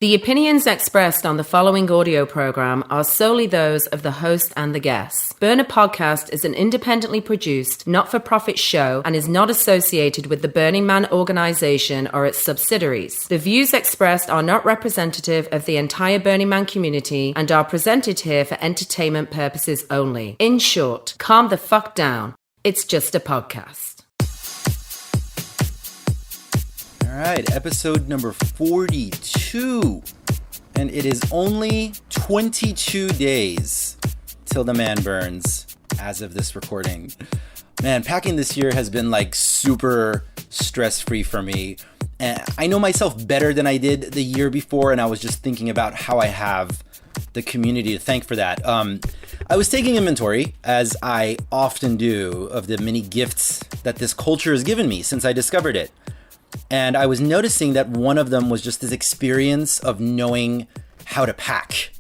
The opinions expressed on the following audio program are solely those of the host and the guests. Burner Podcast is an independently produced, not-for-profit show and is not associated with the Burning Man organization or its subsidiaries. The views expressed are not representative of the entire Burning Man community and are presented here for entertainment purposes only. In short, calm the fuck down. It's just a podcast. All right, episode number 42, and it is only 22 days till the man burns as of this recording. Man, packing this year has been like super stress-free for me. And I know myself better than I did the year before, and I was just thinking about how I have the community to thank for that. I was taking inventory, as I often do, of the many gifts that this culture has given me since I discovered it. And I was noticing that one of them was just this experience of knowing how to pack.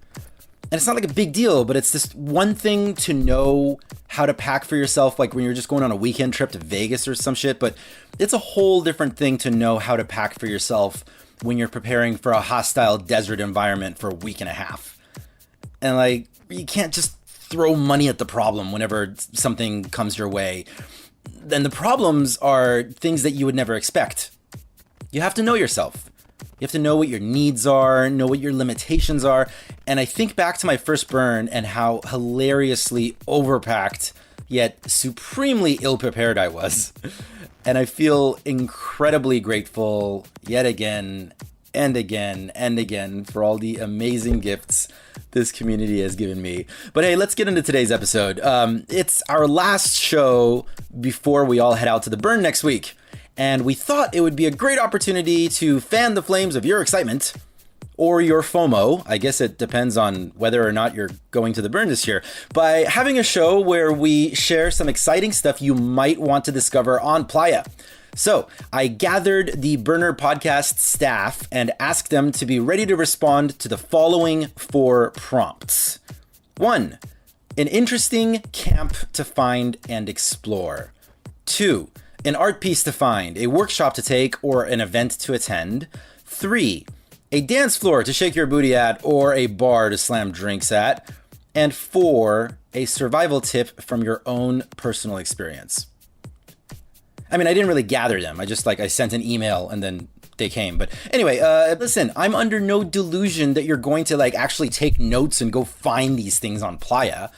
And it's not like a big deal, but it's this one thing to know how to pack for yourself, like when you're just going on a weekend trip to Vegas or some shit. But it's a whole different thing to know how to pack for yourself when you're preparing for a hostile desert environment for a week and a half. And like, you can't just throw money at the problem whenever something comes your way. Then the problems are things that you would never expect. You have to know yourself. You have to know what your needs are, know what your limitations are. And I think back to my first burn and how hilariously overpacked, yet supremely ill-prepared I was. And I feel incredibly grateful yet again and again and again for all the amazing gifts this community has given me. But hey, let's get into today's episode. It's our last show before we all head out to the burn next week. And we thought it would be a great opportunity to fan the flames of your excitement or your FOMO. I guess it depends on whether or not you're going to the burn this year, by having a show where we share some exciting stuff you might want to discover on Playa. So I gathered the Burner Podcast staff and asked them to be ready to respond to the following 4 prompts. 1, an interesting camp to find and explore. 2, an art piece to find, a workshop to take, or an event to attend. 3, a dance floor to shake your booty at, or a bar to slam drinks at. And 4, a survival tip from your own personal experience. I mean, I didn't really gather them. I sent an email and then they came. But anyway, listen, I'm under no delusion that you're going to actually take notes and go find these things on Playa.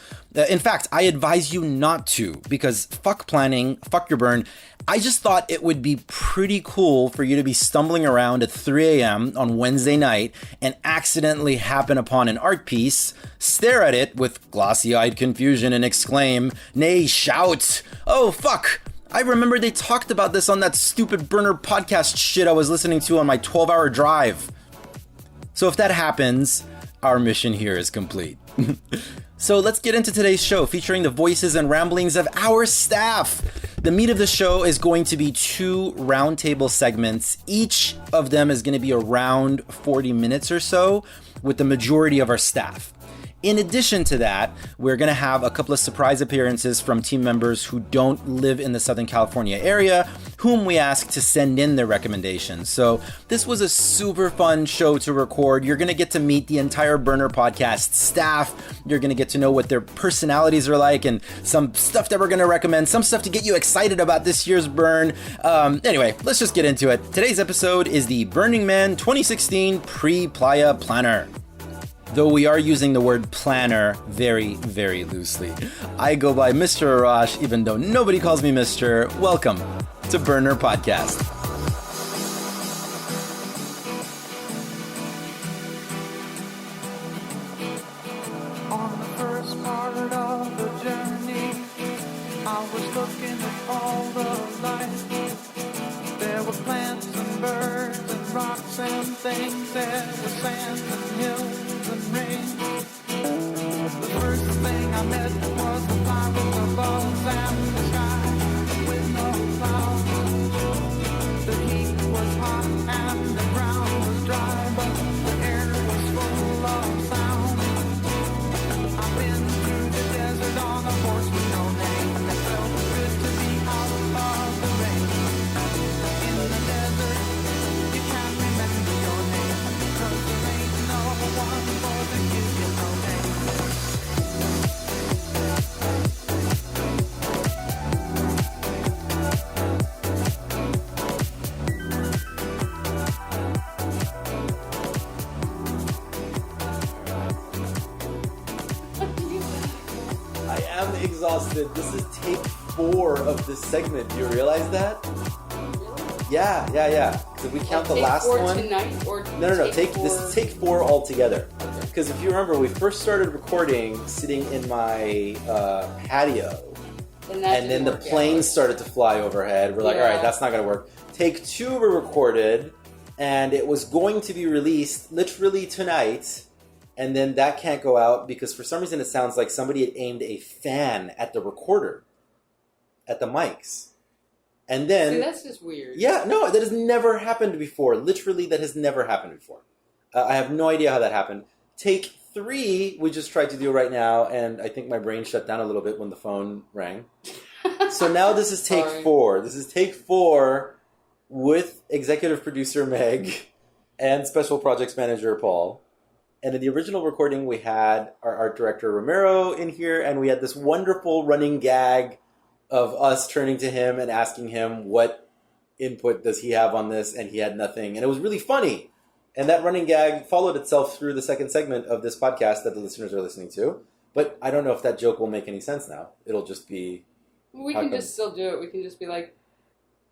In fact, I advise you not to, because fuck planning, fuck your burn. I just thought it would be pretty cool for you to be stumbling around at 3 a.m. on Wednesday night and accidentally happen upon an art piece, stare at it with glossy-eyed confusion and exclaim, nay, shout, "Oh, fuck! I remember they talked about this on that stupid Burner Podcast shit I was listening to on my 12-hour drive." So if that happens, our mission here is complete. So let's get into today's show, featuring the voices and ramblings of our staff. The meat of the show is going to be 2 roundtable segments. Each of them is going to be around 40 minutes or so, with the majority of our staff. In addition to that, we're going to have a couple of surprise appearances from team members who don't live in the Southern California area, whom we asked to send in their recommendations. So this was a super fun show to record. You're going to get to meet the entire Burner Podcast staff. You're going to get to know what their personalities are like and some stuff that we're going to recommend, some stuff to get you excited about this year's burn. Anyway, let's just get into it. Today's episode is the Burning Man 2016 Pre-playa Planner. Though we are using the word planner very, very loosely. I go by Mr. Arash, even though nobody calls me Mr. Welcome to Burner Podcast. On the first part of the journey, I was looking at all the life. There were plants and birds and rocks and things. There were sand and hills and rain. The first thing I met was the fly with the balls and the sky with no clouds. The heat was hot and the ground was dry, but the air was full of sound. I've been through the desert on a horse with no name. It felt good to be out of the rain. In the desert, you can't remember your name because the rain am exhausted. This is take 4 of this segment. Do you realize that? Yeah. So if we count the last one. Tonight or No. This is take 4 altogether. Because if you remember, we first started recording sitting in my patio. And then the planes started to fly overhead. We're like, all right, that's not going to work. Take 2 we recorded, and it was going to be released literally tonight. And then that can't go out because for some reason it sounds like somebody had aimed a fan at the recorder, at the mics. And then... See, that's just weird. Yeah, no, that has never happened before. Literally, that has never happened before. I have no idea how that happened. Take 3, we just tried to do right now, and I think my brain shut down a little bit when the phone rang. So now this is take 4. This is take 4 with executive producer Meg and special projects manager Paul. And in the original recording, we had our art director Romero in here, and we had this wonderful running gag of us turning to him and asking him what input does he have on this, and he had nothing. And it was really funny. And that running gag followed itself through the second segment of this podcast that the listeners are listening to. But I don't know if that joke will make any sense now. It'll just be... We can just still do it. We can just be like,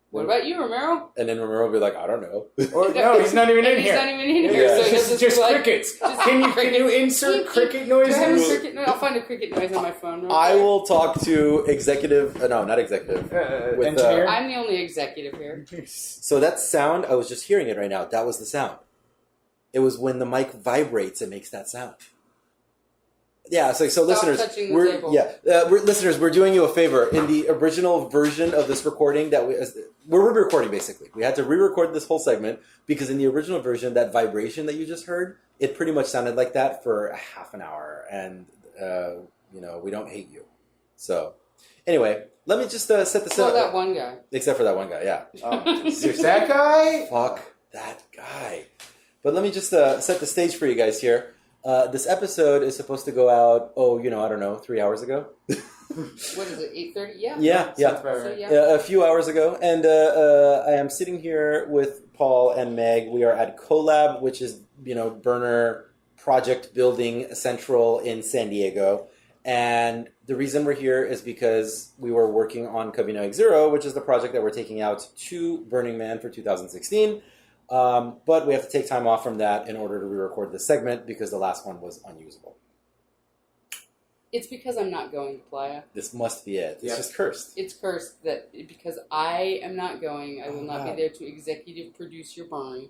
what about you, Romero? And then Romero will be like, I don't know. Or no, he's not even in here. He's not even in here. Yeah. So Just crickets. Can you insert cricket noises? Do I have a cricket noise? I'll find a cricket noise on my phone. I will talk to executive... no, not executive. With, engineer? I'm the only executive here. So that sound, I was just hearing it right now. That was the sound. It was when the mic vibrates, it makes that sound. Yeah, so listeners, we're doing you a favor. In the original version of this recording that we're re-recording basically. We had to re-record this whole segment because in the original version, that vibration that you just heard, it pretty much sounded like that for a half an hour, and we don't hate you. So anyway, let me just set this up. that one guy. Except for that one guy, yeah. That guy? Fuck that guy. But let me just set the stage for you guys here. This episode is supposed to go out, I don't know, 3 hours ago. What is it, 8:30? Yeah. Yeah. So, A few hours ago. And I am sitting here with Paul and Meg. We are at Collab, which is, burner project building central in San Diego. And the reason we're here is because we were working on Cabino X0, which is the project that we're taking out to Burning Man for 2016. But we have to take time off from that in order to re-record this segment because the last one was unusable. It's because I'm not going to Playa. This must be it. It's just cursed. It's cursed that because I am not going, I will not be there to executive produce your burn.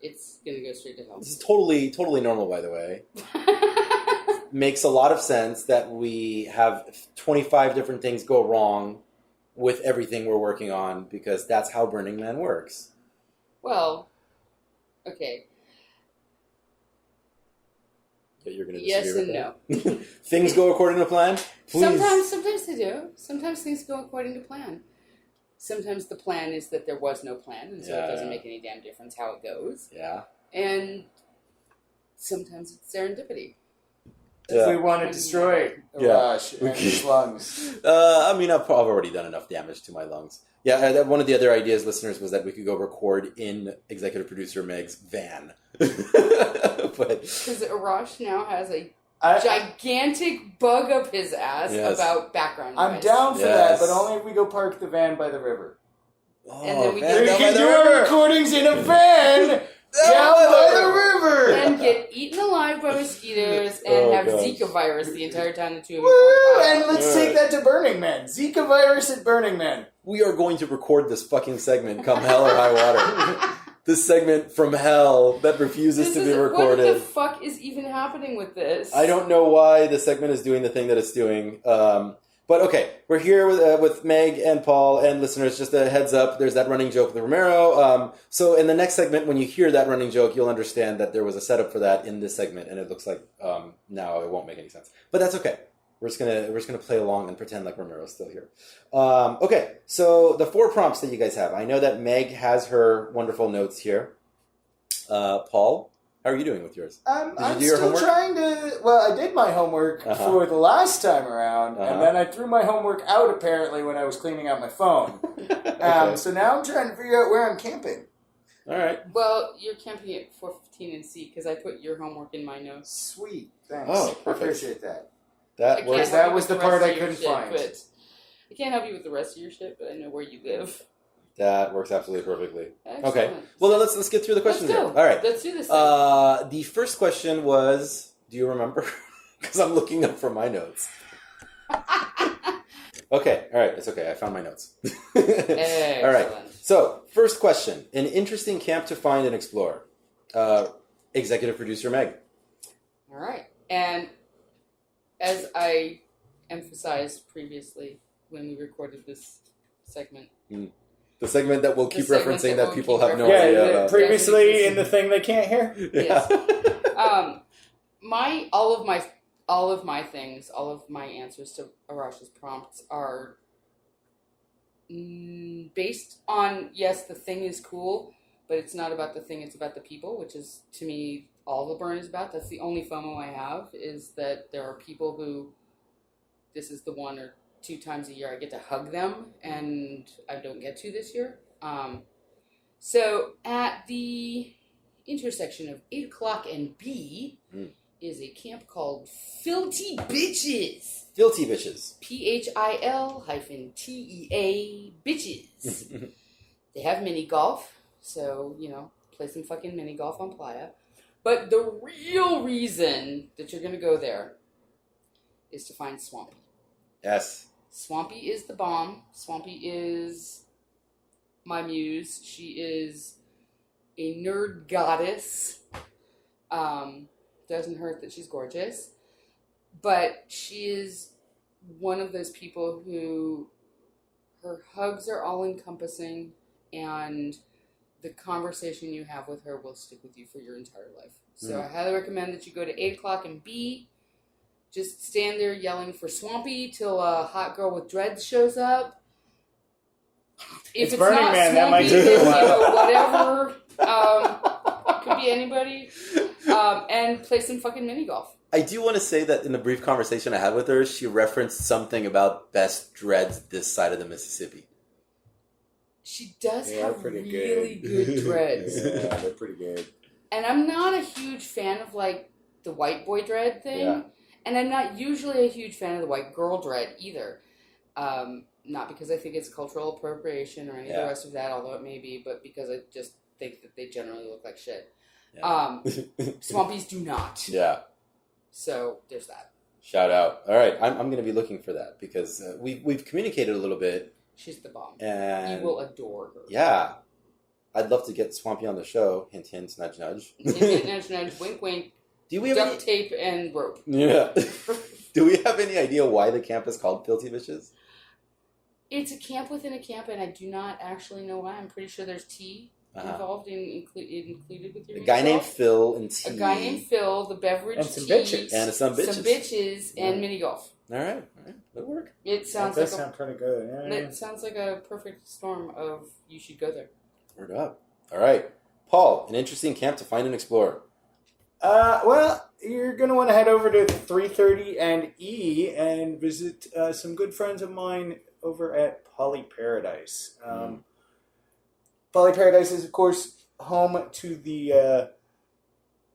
It's going to go straight to hell. This is totally, totally normal, by the way. Makes a lot of sense that we have 25 different things go wrong with everything we're working on because that's how Burning Man works. Well, okay. Yeah, you're going to yes and no. Things go according to plan? Please. Sometimes they do. Sometimes things go according to plan. Sometimes the plan is that there was no plan, and so it doesn't make any damn difference how it goes. Yeah. And sometimes it's serendipity. If we want to destroy Arash and his lungs. I've already done enough damage to my lungs. Yeah, one of the other ideas, listeners, was that we could go record in executive producer Meg's van. Because Arash now has a gigantic bug up his ass about background noise. I'm down for that, but only if we go park the van by the river. And then we can do our recordings in a van down by the river! And get eaten alive by mosquitoes and have Zika virus the entire time the two of you and let's take that to Burning Man. Zika virus at Burning Man. We are going to record this fucking segment come hell or high water. This segment from hell that refuses to be recorded. What the fuck is even happening with this? I don't know why the segment is doing the thing that it's doing. But okay, we're here with Meg and Paul and listeners. Just a heads up, there's that running joke with Romero. So in the next segment, when you hear that running joke, you'll understand that there was a setup for that in this segment, and it looks like now it won't make any sense. But that's okay. We're just gonna play along and pretend like Romero's still here. Okay, so the 4 prompts that you guys have. I know that Meg has her wonderful notes here. Paul, how are you doing with yours? I'm still trying to... Well, I did my homework for the last time around, and then I threw my homework out, apparently, when I was cleaning out my phone. So now I'm trying to figure out where I'm camping. All right. Well, you're camping at 415 and C, because I put your homework in my notes. Sweet. Thanks. Oh, I appreciate that. That can't works. help That you was with the part rest I of your couldn't shit, find. But I can't help you with the rest of your shit, but I know where you live. That works absolutely perfectly. Excellent. Okay. Well, then let's get through the questions Let's here. go. All right. Let's do this thing. The first question was, do you remember? Because I'm looking up from my notes. Okay. All right. It's okay. I found my notes. All right. So, first question. An interesting camp to find and explore. Executive producer Meg. All right. And as I emphasized previously when we recorded this segment. The segment that we'll keep referencing that people have no Yeah, idea about. previously in the thing they can't hear. Yes. All of my things, all of my answers to Arash's prompts are based on, yes, the thing is cool, but it's not about the thing, it's about the people, which is, to me, all the burn is about. That's the only FOMO I have, is that there are people who, this is the 1 or 2 times a year I get to hug them, and I don't get to this year. So at the intersection of 8 o'clock and B is a camp called Filthy Bitches. Filthy Bitches. PHIL-TEA Bitches. They have mini golf, so, play some fucking mini golf on Playa. But the real reason that you're going to go there is to find Swampy. Yes. Swampy is the bomb. Swampy is my muse. She is a nerd goddess. Doesn't hurt that she's gorgeous. But she is one of those people who her hugs are all-encompassing, and the conversation you have with her will stick with you for your entire life. So I highly recommend that you go to 8 o'clock and B. Just stand there yelling for Swampy till a hot girl with dreads shows up. If it's Burning not Man, Swampy, that might take then, a while. whatever. Could be anybody. And play some fucking mini golf. I do want to say that in the brief conversation I had with her, she referenced something about best dreads this side of the Mississippi. She does have pretty really good dreads. Yeah, they're pretty good. And I'm not a huge fan of, the white boy dread thing. Yeah. And I'm not usually a huge fan of the white girl dread either. Not because I think it's cultural appropriation or any of the rest of that, although it may be, but because I just think that they generally look like shit. Yeah. Swampies do not. Yeah. So there's that. Shout out. All right, I'm going to be looking for that because we've communicated a little bit. She's the bomb. And you will adore her. Yeah. I'd love to get Swampy on the show. Hint, hint, nudge, nudge. Hint, hint, nudge, nudge, wink, wink. Do we have duct tape and rope. Yeah. Do we have any idea why the camp is called Filthy Bitches? It's a camp within a camp, and I do not actually know why. I'm pretty sure there's tea involved included with your A guy named Phil and tea. A guy named Phil, the beverage and some tea. bitches. And some bitches. Some bitches and mini golf. All right. That'll work. It sounds That does sound pretty good. Yeah, It sounds like a perfect storm of you should go there. Word up. All right. Paul, an interesting camp to find and explore. Well, you're going to want to head over to 330 and E and visit some good friends of mine over at Poly Paradise. Poly Paradise is, of course, home to the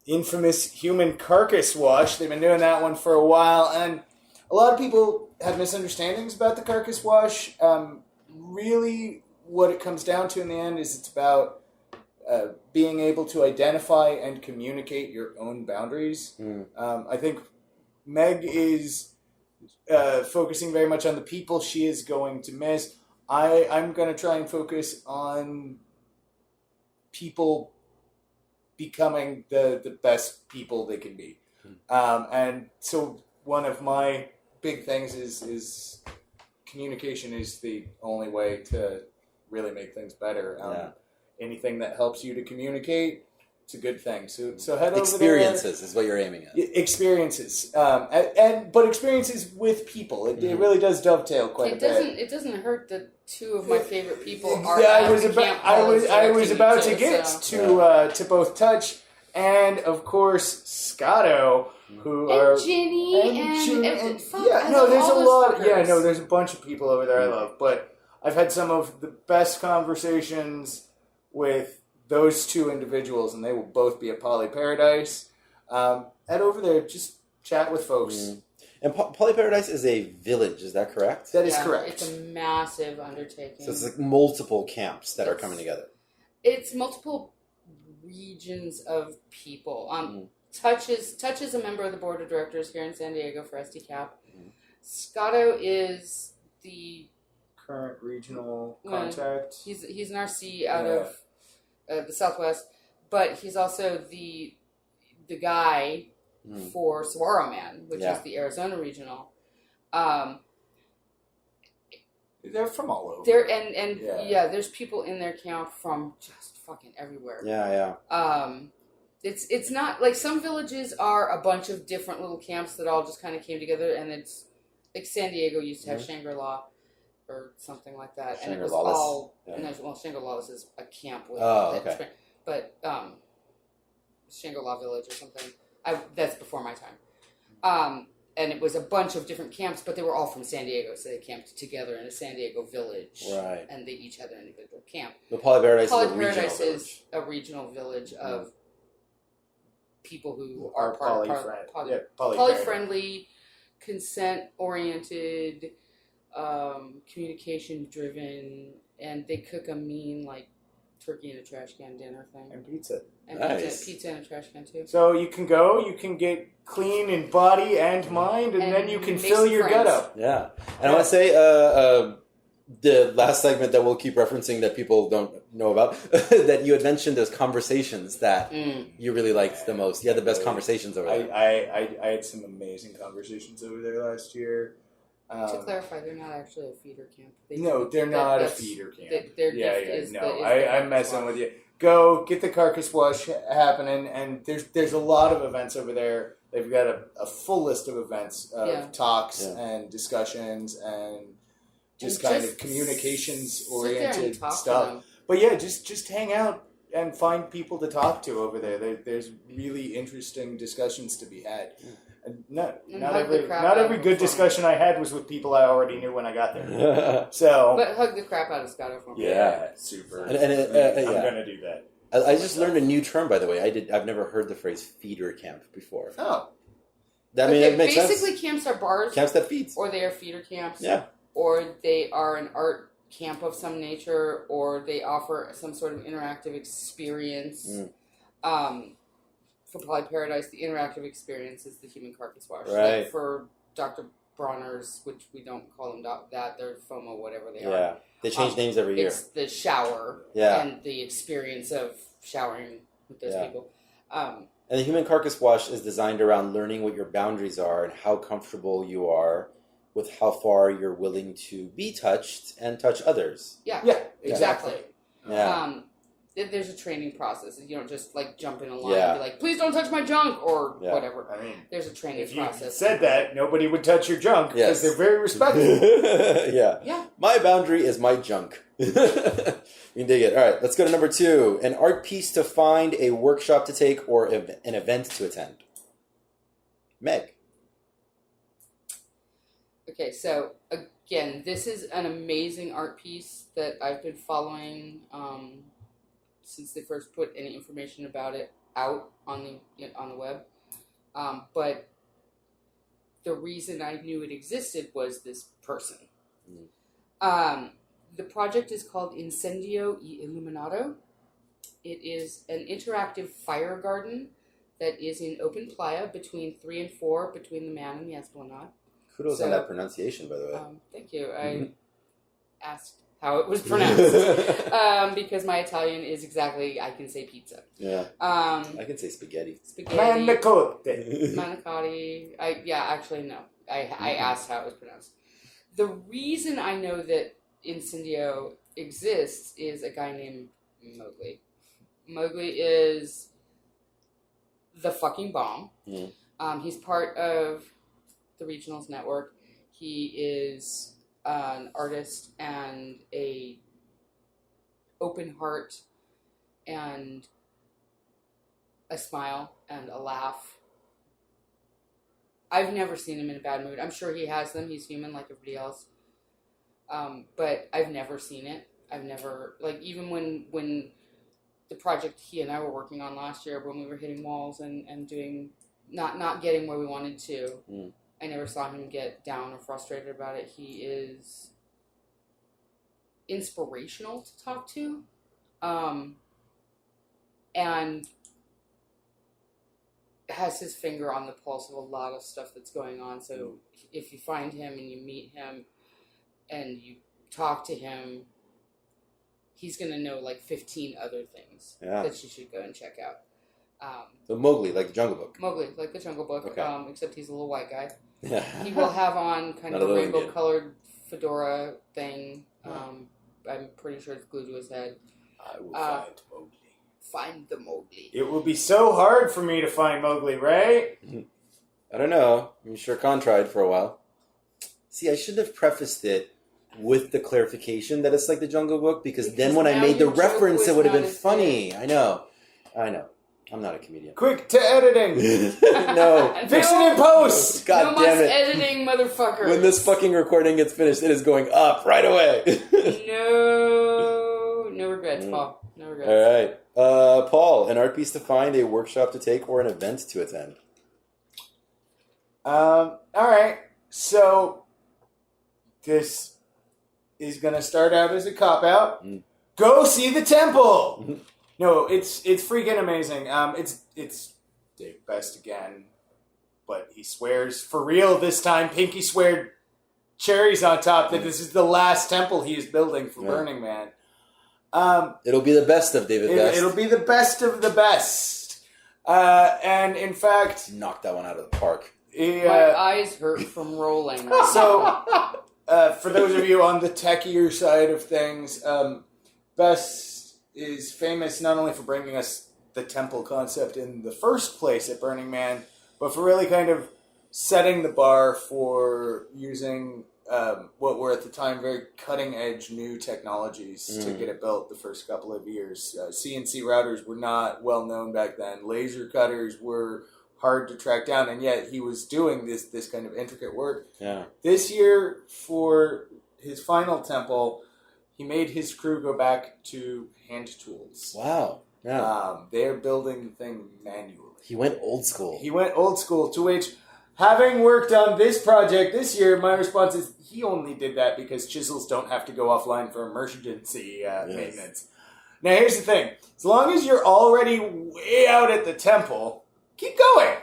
infamous human carcass wash. They've been doing that one for a while, and a lot of people have misunderstandings about the carcass wash. Really, what it comes down to in the end is it's about being able to identify and communicate your own boundaries. I think Meg is focusing very much on the people she is going to miss. I'm going to try and focus on people becoming the best people they can be. And so one of my big things is communication is the only way to really make things better. Anything that helps you to communicate, it's a good thing. So head over there. Experiences is what you're aiming at. Experiences, but experiences with people. It really does dovetail quite a bit. It doesn't hurt that two of my favorite people are. I was about to get to both Touch and of course Scotto, who are Ginny and there's a lot. There's a bunch of people over there I love, but I've had some of the best conversations with those two individuals, and they will both be at Poly Paradise. Head over there, just chat with folks. And Poly Paradise is a village, is that correct? That is correct. It's a massive undertaking. So it's like multiple camps that are coming together. It's multiple regions of people. Touch is a member of the board of directors here in San Diego for SDCAP. Scotto is the current regional contact. He's an RC out of the Southwest, but he's also the guy for Saguaro Man, which is the Arizona regional. They're from all over. There's people in their camp from just fucking everywhere. It's not like some villages are a bunch of different little camps that all just kind of came together, and it's like San Diego used to have Shangri-La or something like that, and it was all Shangri-La is a camp with but Shangri-La Village or something. That's before my time. And it was a bunch of different camps, but they were all from San Diego, so they camped together in a San Diego village. Right. And they each had an individual camp. But Poly Paradise is a regional village of people who are poly-friendly, consent-oriented, communication-driven, and they cook a mean, like, turkey in a trash can dinner thing. And pizza. And pizza in a trash can, too. So you can go, you can get clean in body and mind, and then you can fill your gut up. Yeah. And I want to say, the last segment that we'll keep referencing that people don't know about, that you had mentioned those conversations that you really liked the most. You had the best conversations over there. I had some amazing conversations over there last year. To clarify, they're not actually a feeder camp. They're not a feeder camp. I'm messing with you. Go get the carcass wash happening, and there's a lot of events over there. They've got a full list of events of talks and discussions and just kind of communications oriented stuff. But yeah, just hang out and find people to talk to over there. There's really interesting discussions to be had. And not every good discussion I had was with people I already knew when I got there. But hug the crap out of Scotto for me. Yeah, super. And I'm gonna do that. I just learned a new term, by the way. I've never heard the phrase feeder camp before. Oh. It makes sense. Basically, camps are bars. Camps that feeds. Or they are feeder camps. Yeah. Or they are an art camp of some nature, or they offer some sort of interactive experience. For Poly Paradise, the interactive experience is the human carcass wash. Right. Like for Dr. Bronner's, which we don't call them that, they're FOMO, whatever they are. Yeah. They change names every year. It's the shower and the experience of showering with those people. And the human carcass wash is designed around learning what your boundaries are and how comfortable you are with how far you're willing to be touched and touch others. Yeah, exactly. Yeah. There's a training process. You don't just like jump in a line and be like, please don't touch my junk or whatever. I mean, there's a training process. If you said that, nobody would touch your junk because they're very respectful. Yeah. My boundary is my junk. You can dig it. All right, let's go to number 2. An art piece to find, a workshop to take, or an event to attend. Meg. Okay, so again, this is an amazing art piece that I've been following since they first put any information about it out on the web. But the reason I knew it existed was this person. The project is called Incendio y Iluminado. It is an interactive fire garden that is in open playa between 3 and 4, between the Man and the Esplanade. Kudos on that pronunciation, by the way. Thank you. I asked how it was pronounced because my Italian is exactly, I can say pizza. Yeah. I can say spaghetti. Manicotti. Actually, no. I asked how it was pronounced. The reason I know that Incendio exists is a guy named Mowgli. Mowgli is the fucking bomb. He's part of the Regionals Network. He is an artist and a open heart and a smile and a laugh. I've never seen him in a bad mood. I'm sure he has them. He's human like everybody else. But I've never seen it. I've never, like, even when the project he and I were working on last year, when we were hitting walls and doing, not getting where we wanted to, I never saw him get down or frustrated about it. He is inspirational to talk to. And has his finger on the pulse of a lot of stuff that's going on. So if you find him and you meet him and you talk to him, he's going to know like 15 other things that you should go and check out. So Mowgli, like the Jungle Book. Mowgli, like the Jungle Book, Okay. Except he's a little white guy. Yeah. He will have on kind Not of a a little rainbow-colored fedora thing. I'm pretty sure it's glued to his head. I will find Mowgli. Find the Mowgli. It will be so hard for me to find Mowgli, right? I don't know. I'm sure Khan tried for a while. See, I should have prefaced it with the clarification that it's like the Jungle Book, because then when I now made the your joke reference, was it would have not been as funny. I know. I'm not a comedian. Quick to editing. No. Fix it in post. God no damn mas it. editing, motherfucker. When this fucking recording gets finished, it is going up right away. No regrets, Paul. No regrets. All right. Paul, an art piece to find, a workshop to take, or an event to attend? All right. So this is going to start out as a cop out. Go see the temple. No, it's freaking amazing. It's Dave Best again, but he swears for real this time. Pinky sweared cherries on top that this is the last temple he is building for Burning Man. It'll be the best of David Best. It'll be the best of the best. And in fact, Knock that one out of the park. My eyes hurt from rolling. So, for those of you on the techier side of things, Best is famous not only for bringing us the temple concept in the first place at Burning Man, but for really kind of setting the bar for using what were at the time very cutting-edge new technologies to get it built the first couple of years. CNC routers were not well known back then. Laser cutters were hard to track down, and yet he was doing this kind of intricate work. Yeah. This year, for his final temple, he made his crew go back to hand tools. Wow. Yeah. They're building the thing manually. He went old school. He went old school, to which, having worked on this project this year, my response is he only did that because chisels don't have to go offline for emergency maintenance. Now, here's the thing. As long as you're already way out at the temple, keep going.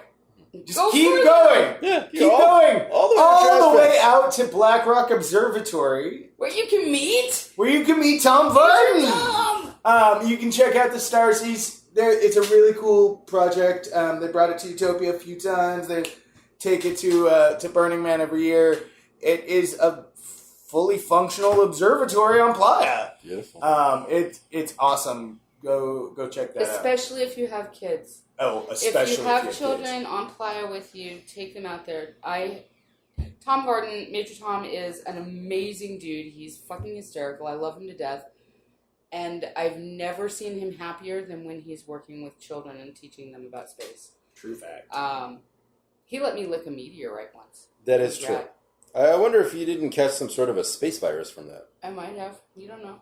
Just keep going. Yeah. Keep going. All the way out to Black Rock Observatory, Where you can meet? where you can meet Tom Varden. Tom! You can check out the Starseas. It's a really cool project. They brought it to Utopia a few times. They take it to Burning Man every year. It is a fully functional observatory on Playa. Beautiful. It's awesome. Go check that out. Especially if you have kids. Oh, especially if you have kids. children on Playa with you, take them out there. Tom Varden, Major Tom, is an amazing dude. He's fucking hysterical. I love him to death. And I've never seen him happier than when he's working with children and teaching them about space. True fact. He let me lick a meteorite once. That is true. I wonder if you didn't catch some sort of a space virus from that. I might have. You don't know.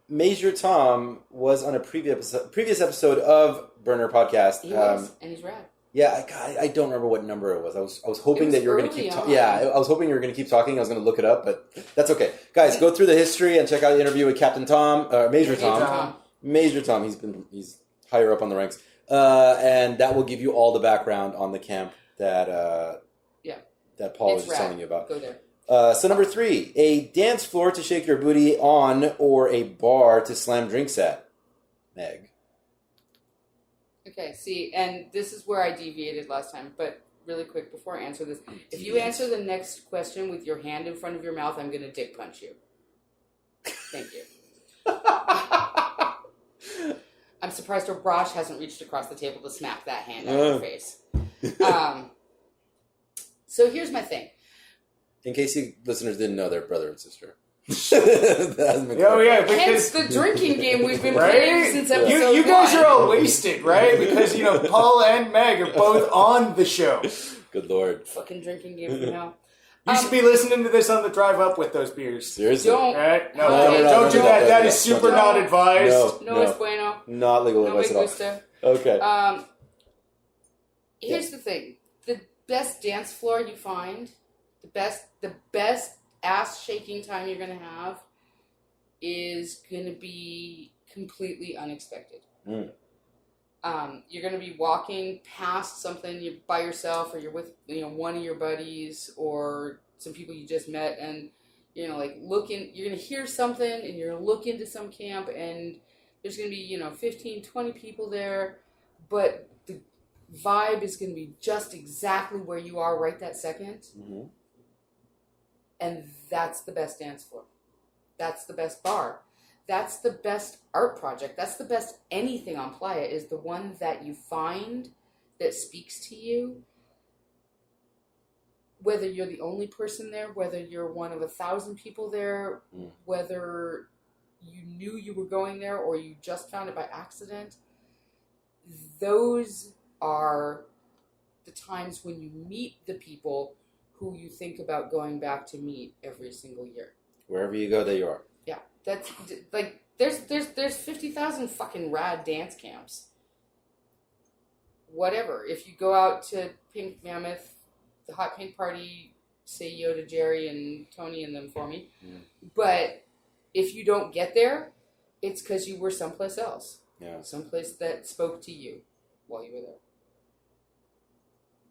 Major Tom was on a previous episode of Burner Podcast. He was, and he's rad. Yeah, I don't remember what number it was. I was hoping that you were going to keep talking. on. Yeah, I was hoping you were going to keep talking. I was going to look it up, but that's okay. Guys, go through the history and check out the interview with Captain Tom, Major Tom. Major Tom. He's higher up on the ranks, and that will give you all the background on the camp that Paul was just telling you about. Go there. So number 3, a dance floor to shake your booty on, or a bar to slam drinks at. Meg. Okay, see, and this is where I deviated last time, but really quick, before I answer this, if you answer the next question with your hand in front of your mouth, I'm going to dick punch you. Thank you. I'm surprised Arash hasn't reached across the table to smack that hand out of your face. So here's my thing. In case you listeners didn't know, they're brother and sister. Hence the drinking game we've been playing since episode you guys 1. are all wasted, right? Because, Paul and Meg are both on the show. Good Lord. Fucking drinking game from hell. You should be listening to this on the drive up with those beers. Seriously. Don't. Right? No, No, don't do that. That is super no. not advised. No es bueno. Not legal No me advice at all. gusta. Okay. Here's the thing. best dance floor you find, the best ass shaking time you're going to have is going to be completely unexpected. You're going to be walking past something, you're by yourself, or you're with one of your buddies or some people you just met, and you're going to hear something, and you're going to look into some camp, and there's going to be 15, 20 people there, but the vibe is going to be just exactly where you are right that second. Mm-hmm. And that's the best dance floor. That's the best bar. That's the best art project. That's the best anything on Playa, is the one that you find that speaks to you. Whether you're the only person there, whether you're one of 1,000 people there, whether you knew you were going there or you just found it by accident, those are the times when you meet the people who you think about going back to meet every single year. Wherever you go, there you are. Yeah, that's like there's 50,000 fucking rad dance camps. Whatever. If you go out to Pink Mammoth, the Hot Pink Party, say yo to Jerry and Tony and them for me. But if you don't get there, it's because you were someplace else. Yeah. Someplace that spoke to you while you were there.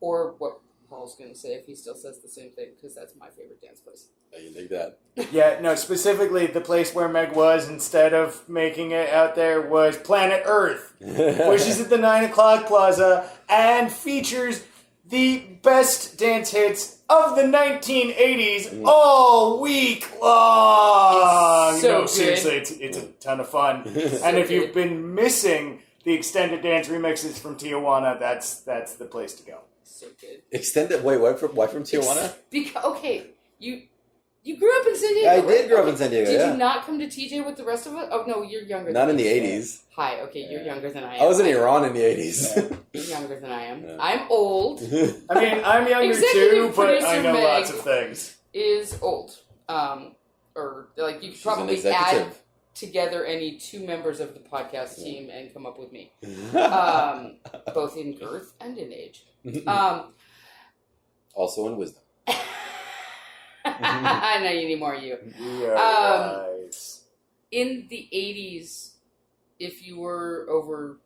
Or what Paul's going to say if he still says the same thing, because that's my favorite dance place. Oh, you dig that? Yeah, no, specifically the place where Meg was, instead of making it out there, was Planet Earth, which is at the 9 o'clock plaza and features the best dance hits of the 1980s all week long. It's so no, good. seriously, it's a ton of fun. And if you've been missing the extended dance remixes from Tijuana, that's the place to go. So good. Extended? Wait, why from Tijuana? Because, okay, you grew up in San Diego. Yeah, I right? did grow up in San Diego, Did yeah. you not come to TJ with the rest of us? Oh, no, you're younger Not than in me. the 80s. Hi, okay, you're younger than I am. I was in Iran in the 80s. You're younger than I am. Yeah. I'm old. I mean, I'm younger Executive too, but I producer know Meg lots of things. Is old. Or, like, you could She's an probably executive. add together any two members of the podcast team and come up with me. Both in girth and in age. Also in wisdom. I know you need more of you. Yeah, right. In the 80s, if you were over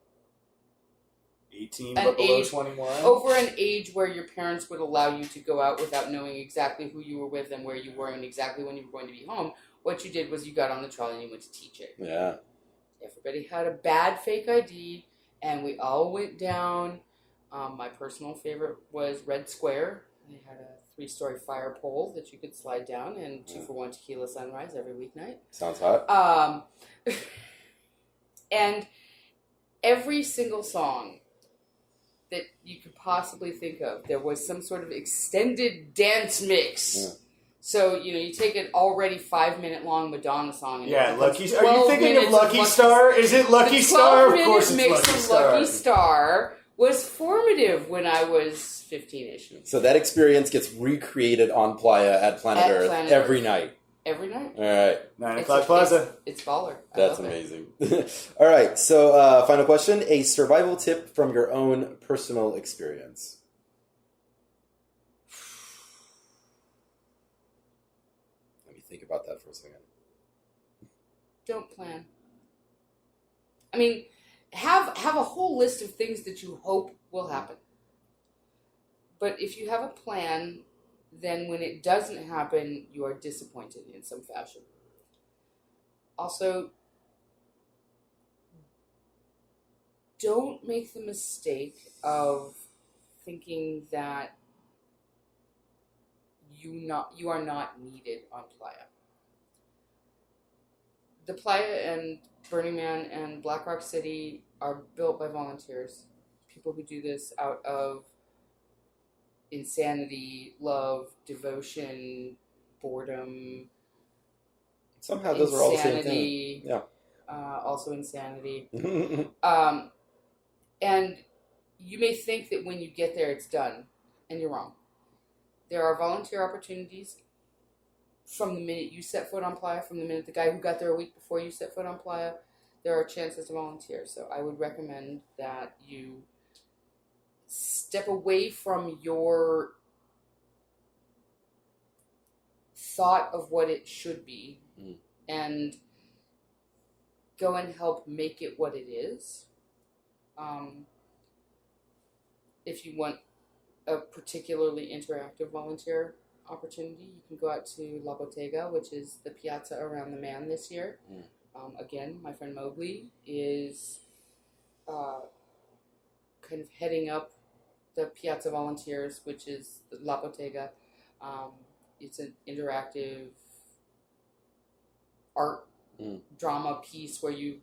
18 an but below age- 21. over an age where your parents would allow you to go out without knowing exactly who you were with and where you were and exactly when you were going to be home, what you did was you got on the trolley and you went to TJ. Yeah. Everybody had a bad fake ID, and we all went down. My personal favorite was Red Square. They had a 3-story fire pole that you could slide down, and 2-for-1 tequila sunrise every weeknight. Sounds hot. And every single song that you could possibly think of, there was some sort of extended dance mix. Yeah. So, you take an already 5-minute long Madonna song. And Yeah, it Lucky becomes Star. Are you 12 thinking of minutes Lucky Star? Is it Lucky the Star? Of 12-minute course it's mix Lucky of Star. Lucky Star was formative when I was 15-ish. So that experience gets recreated on Playa at Planet At Earth Planet every Earth. night. Every night. All right. 9 o'clock plaza. It's baller. I That's love it. amazing. All right. So final question. A survival tip from your own personal experience. Let me think about that for a second. Don't plan. I mean, have a whole list of things that you hope will happen. But if you have a plan, then when it doesn't happen, you are disappointed in some fashion. Also, don't make the mistake of thinking that you are not needed on Playa. The Playa and Burning Man and Black Rock City are built by volunteers. People who do this out of insanity, love, devotion, boredom. Somehow those are all the same thing. Insanity. Yeah. Also insanity. And you may think that when you get there it's done, and you're wrong. There are volunteer opportunities from the minute you set foot on Playa, from the minute the guy who got there a week before you set foot on Playa, there are chances to volunteer. So I would recommend that you step away from your thought of what it should be and go and help make it what it is. If you want a particularly interactive volunteer opportunity, you can go out to La Bottega, which is the piazza around the Man this year. Again, my friend Mowgli is kind of heading up the Piazza Volunteers, which is La Bottega. It's an interactive art drama piece where you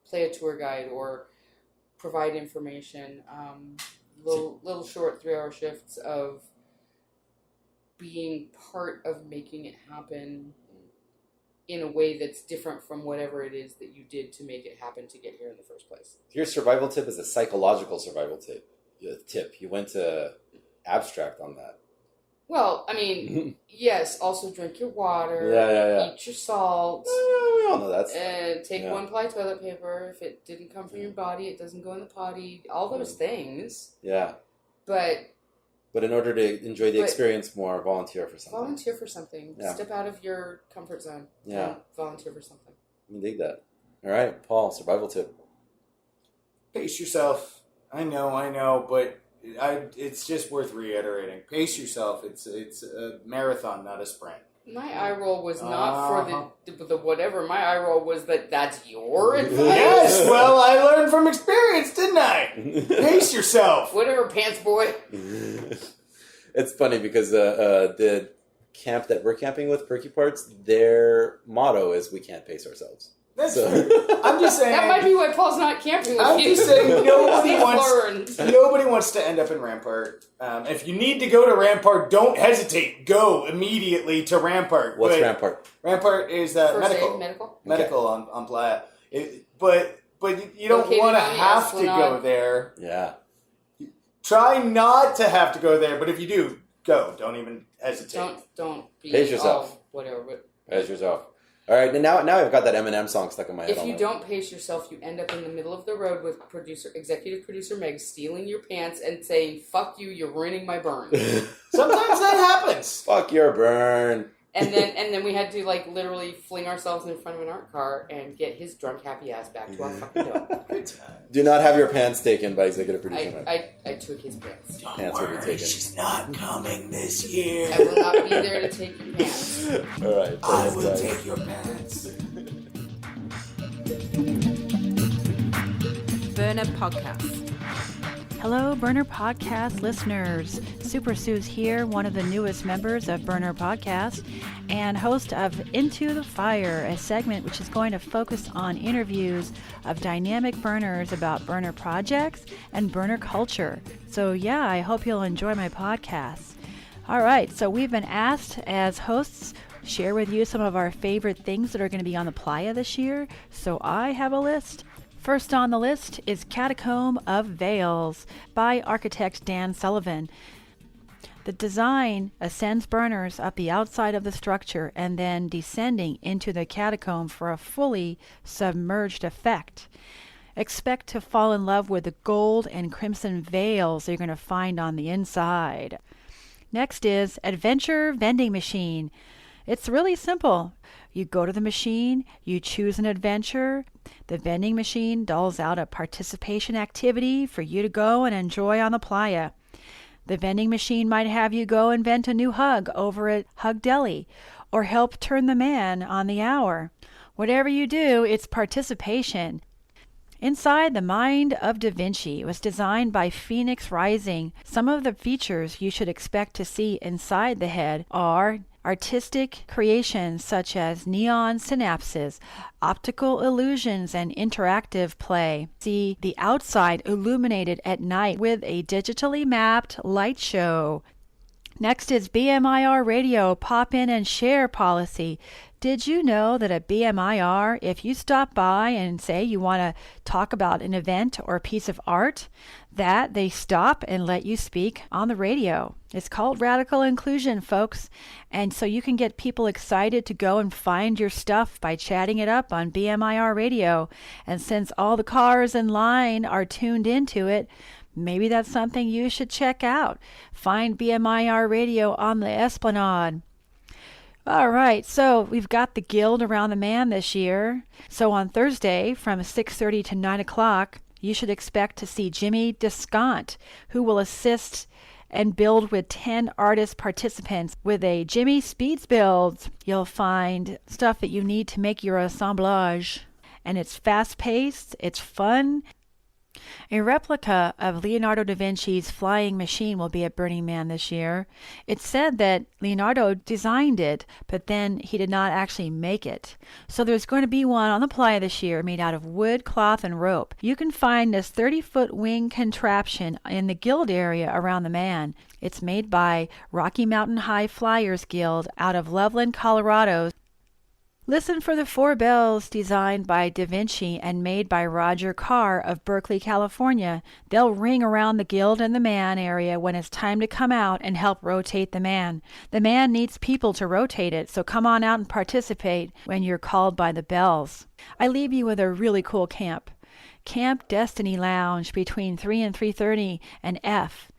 play a tour guide or provide information. Little short 3-hour shifts of being part of making it happen in a way that's different from whatever it is that you did to make it happen to get here in the first place. Your survival tip is a psychological survival tip. You went to abstract on that. Well, I mean, yes, also drink your water, eat your salt. We all know that. And take 1-ply toilet paper. If it didn't come from your body, it doesn't go in the potty. All those things. Yeah. But in order to enjoy the experience more, volunteer for something. Volunteer for something. Yeah. Step out of your comfort zone. Yeah. And volunteer for something. I dig that. All right, Paul, survival tip. Pace yourself. I know, but it's just worth reiterating. Pace yourself. It's a marathon, not a sprint. My eye roll was not for the whatever. My eye roll was that's your advice. Yes, well, I learned from experience, didn't I? Pace yourself. Whatever, pants boy. It's funny because the camp that we're camping with, Perky Parts, their motto is "We can't pace ourselves." That's true. I'm just saying. That might be why Paul's not camping with you. I'm just saying nobody wants to end up in Rampart. If you need to go to Rampart, don't hesitate. Go immediately to Rampart. What's Rampart? Rampart is medical on Playa. But you don't want to have to go there. Yeah. Try not to have to go there, but if you do, go. Don't even hesitate. Don't be pace yourself. Whatever. But pace yourself. All right, now I've got that Eminem song stuck in my head. If you don't pace yourself, you end up in the middle of the road with executive producer Meg stealing your pants and saying, "Fuck you, you're ruining my burn." Sometimes that happens. Fuck your burn. And then we had to literally fling ourselves in front of an art car and get his drunk happy ass back to our fucking door. Good time. Do not have your pants taken by executive producer Meg. I took his pants. Don't worry, she's not coming this year. I will not be there to take your pants. All right. I will take your pants. Burner Podcast. Hello, Burner Podcast listeners. Super Sue's here, one of the newest members of Burner Podcast and host of Into the Fire, a segment which is going to focus on interviews of dynamic burners about burner projects and burner culture. So yeah, I hope you'll enjoy my podcast. All right, so we've been asked as hosts share with you some of our favorite things that are going to be on the playa this year. So I have a list. First on the list is Catacomb of Veils by architect Dan Sullivan. The design ascends burners up the outside of the structure and then descending into the catacomb for a fully submerged effect. Expect to fall in love with the gold and crimson veils you're going to find on the inside. Next is Adventure Vending Machine. It's really simple. You go to the machine, you choose an adventure. The vending machine doles out a participation activity for you to go and enjoy on the playa. The vending machine might have you go invent a new hug over at Hug Deli or help turn the man on the hour. Whatever you do, it's participation. Inside the Mind of Da Vinci was designed by Phoenix Rising. Some of the features you should expect to see inside the head are artistic creations such as neon synapses, optical illusions, and interactive play. See the outside illuminated at night with a digitally mapped light show. Next is BMIR Radio Pop In and Share policy. Did you know that at BMIR, if you stop by and say you want to talk about an event or a piece of art, that they stop and let you speak on the radio? It's called radical inclusion, folks. And so you can get people excited to go and find your stuff by chatting it up on BMIR Radio. And since all the cars in line are tuned into it, Maybe that's something you should check out. Find BMIR Radio on the Esplanade. All right, so we've got the Guild around the man this year. So on Thursday from 6:30 to 9 o'clock, you should expect to see Jimmy Descant, who will assist and build with 10 artist participants with a Jimmy Speeds build. You'll find stuff that you need to make your assemblage. And it's fast-paced, it's fun. A replica of Leonardo da Vinci's Flying Machine will be at Burning Man this year. It's said that Leonardo designed it, but then he did not actually make it. So there's going to be one on the playa this year made out of wood, cloth, and rope. You can find this 30-foot wing contraption in the Guild area around the man. It's made by Rocky Mountain High Flyers Guild out of Loveland, Colorado. Listen for the 4 bells designed by Da Vinci and made by Roger Carr of Berkeley, California. They'll ring around the Guild and the man area when it's time to come out and help rotate the man. The man needs people to rotate it, so come on out and participate when you're called by the bells. I leave you with a really cool camp. Camp Destiny Lounge between 3 and 3:30 and F.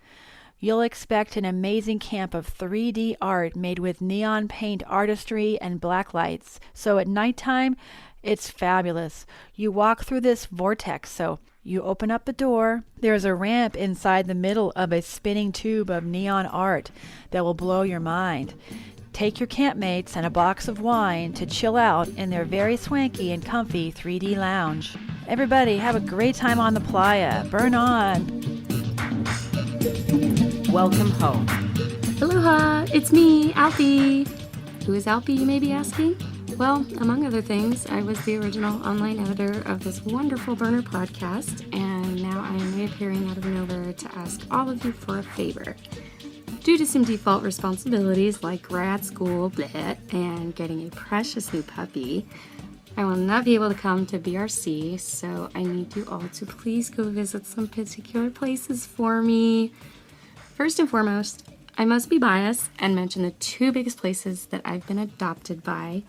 You'll expect an amazing camp of 3D art made with neon paint artistry and black lights. So at nighttime, it's fabulous. You walk through this vortex, so you open up the door. There's a ramp inside the middle of a spinning tube of neon art that will blow your mind. Take your campmates and a box of wine to chill out in their very swanky and comfy 3D lounge. Everybody, have a great time on the playa. Burn on! Welcome home. Aloha, it's me, Alfie. Who is Alfie, you may be asking? Well, among other things, I was the original online editor of this wonderful burner podcast, and now I am reappearing out of nowhere to ask all of you for a favor. Due to some default responsibilities like grad school, bleh, and getting a precious new puppy, I will not be able to come to BRC, so I need you all to please go visit some particular places for me. First and foremost, I must be biased and mention the 2 biggest places that I've been adopted by,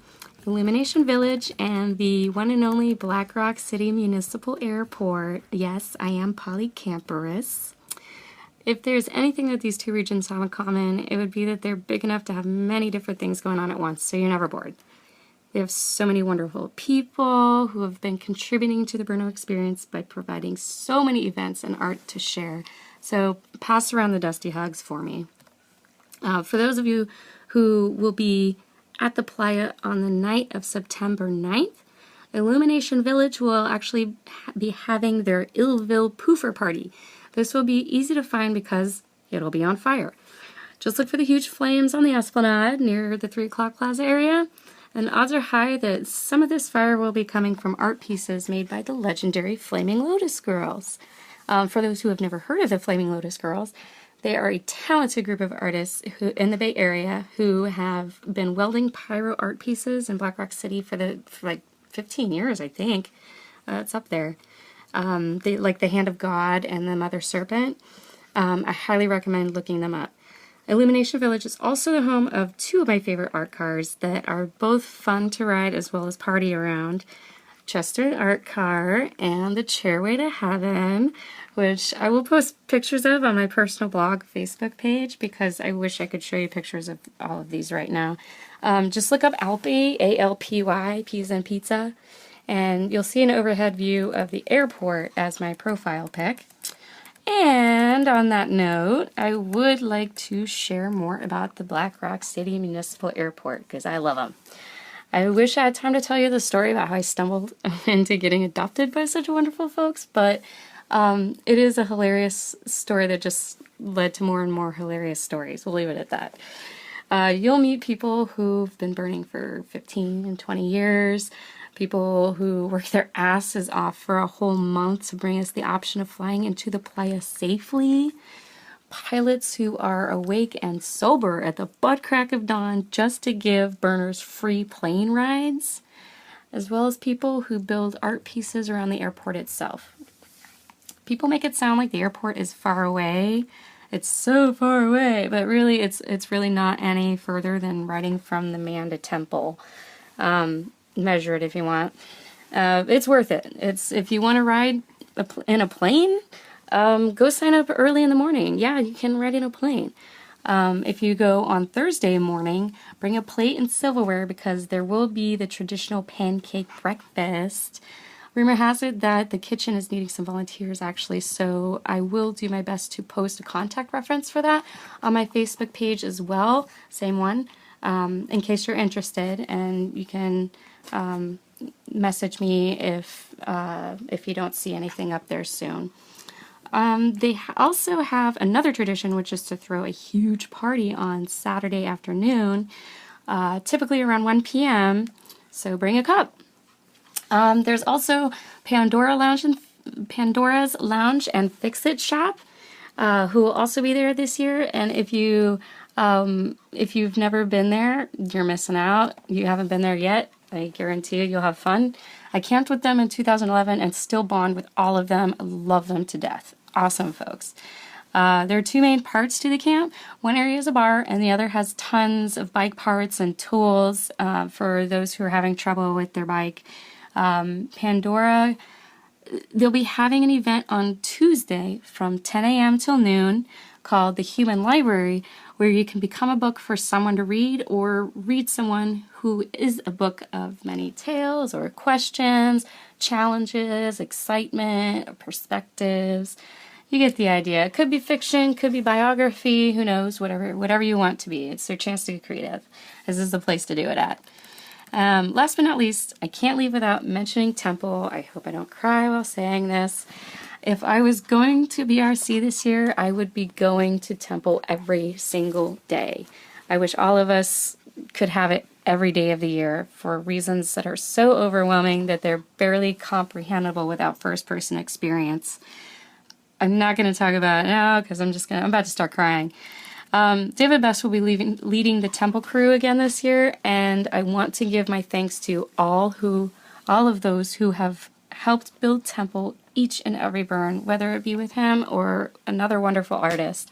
Illumination Village and the one and only Black Rock City Municipal Airport. Yes, I am polycamperous. If there's anything that these 2 regions have in common, it would be that they're big enough to have many different things going on at once, so you're never bored. They have so many wonderful people who have been contributing to the Brno experience by providing so many events and art to share. So pass around the dusty hugs for me. For those of you who will be at the playa on the night of September 9th, Illumination Village will actually be having their Illville Poofer Party. This will be easy to find because it'll be on fire. Just look for the huge flames on the Esplanade near the 3 o'clock plaza area, and odds are high that some of this fire will be coming from art pieces made by the legendary Flaming Lotus Girls. For those who have never heard of the Flaming Lotus Girls, they are a talented group of artists who in the Bay Area who have been welding pyro art pieces in Black Rock City for like 15 years, I think. It's up there. They like the Hand of God and the Mother Serpent. I highly recommend looking them up. Illumination Village is also the home of 2 of my favorite art cars that are both fun to ride as well as party around. Chester Art Car and the Chairway to Heaven, which I will post pictures of on my personal blog Facebook page because I wish I could show you pictures of all of these right now. Just look up Alpy, A-L-P-Y, P as in pizza, and you'll see an overhead view of the airport as my profile pic. And on that note, I would like to share more about the Black Rock City Municipal Airport because I love them. I wish I had time to tell you the story about how I stumbled into getting adopted by such wonderful folks, but it is a hilarious story that just led to more and more hilarious stories. We'll leave it at that. You'll meet people who've been burning for 15 and 20 years, people who work their asses off for a whole month to bring us the option of flying into the playa safely, pilots who are awake and sober at the butt crack of dawn just to give burners free plane rides, as well as people who build art pieces around the airport itself. People make it sound like the airport is far away. It's so far away, but really it's really not any further than riding from the Manda Temple. Measure it if you want. It's worth it. It's if you want to ride in a plane, go sign up early in the morning. Yeah, you can ride in a plane. If you go on Thursday morning, bring a plate and silverware because there will be the traditional pancake breakfast. Rumor has it that the kitchen is needing some volunteers actually, so I will do my best to post a contact reference for that on my Facebook page as well, same one, in case you're interested, and you can message me if you don't see anything up there soon. They also have another tradition, which is to throw a huge party on Saturday afternoon, typically around 1 p.m., so bring a cup. There's also Pandora's Lounge and Fix-It Shop, who will also be there this year. And if you've never been there, you're missing out. You haven't been there yet. I guarantee you'll have fun. I camped with them in 2011 and still bond with all of them. I love them to death. Awesome folks. There are two main parts to the camp. One area is a bar, and the other has tons of bike parts and tools for those who are having trouble with their bike. Pandora, they'll be having an event on Tuesday from 10 a.m. till noon called the Human Library, where you can become a book for someone to read or read someone who is a book of many tales or questions, challenges, excitement, perspectives. You get the idea. It could be fiction, could be biography, who knows, whatever you want to be. It's their chance to get creative. This is the place to do it at. Last but not least, I can't leave without mentioning Temple. I hope I don't cry while saying this. If I was going to BRC this year, I would be going to Temple every single day. I wish all of us could have it every day of the year for reasons that are so overwhelming that they're barely comprehensible without first-person experience. I'm not going to talk about it now because I'm about to start crying. David Best will be leading the Temple crew again this year, and I want to give my thanks to all of those who have helped build Temple each and every burn, whether it be with him or another wonderful artist.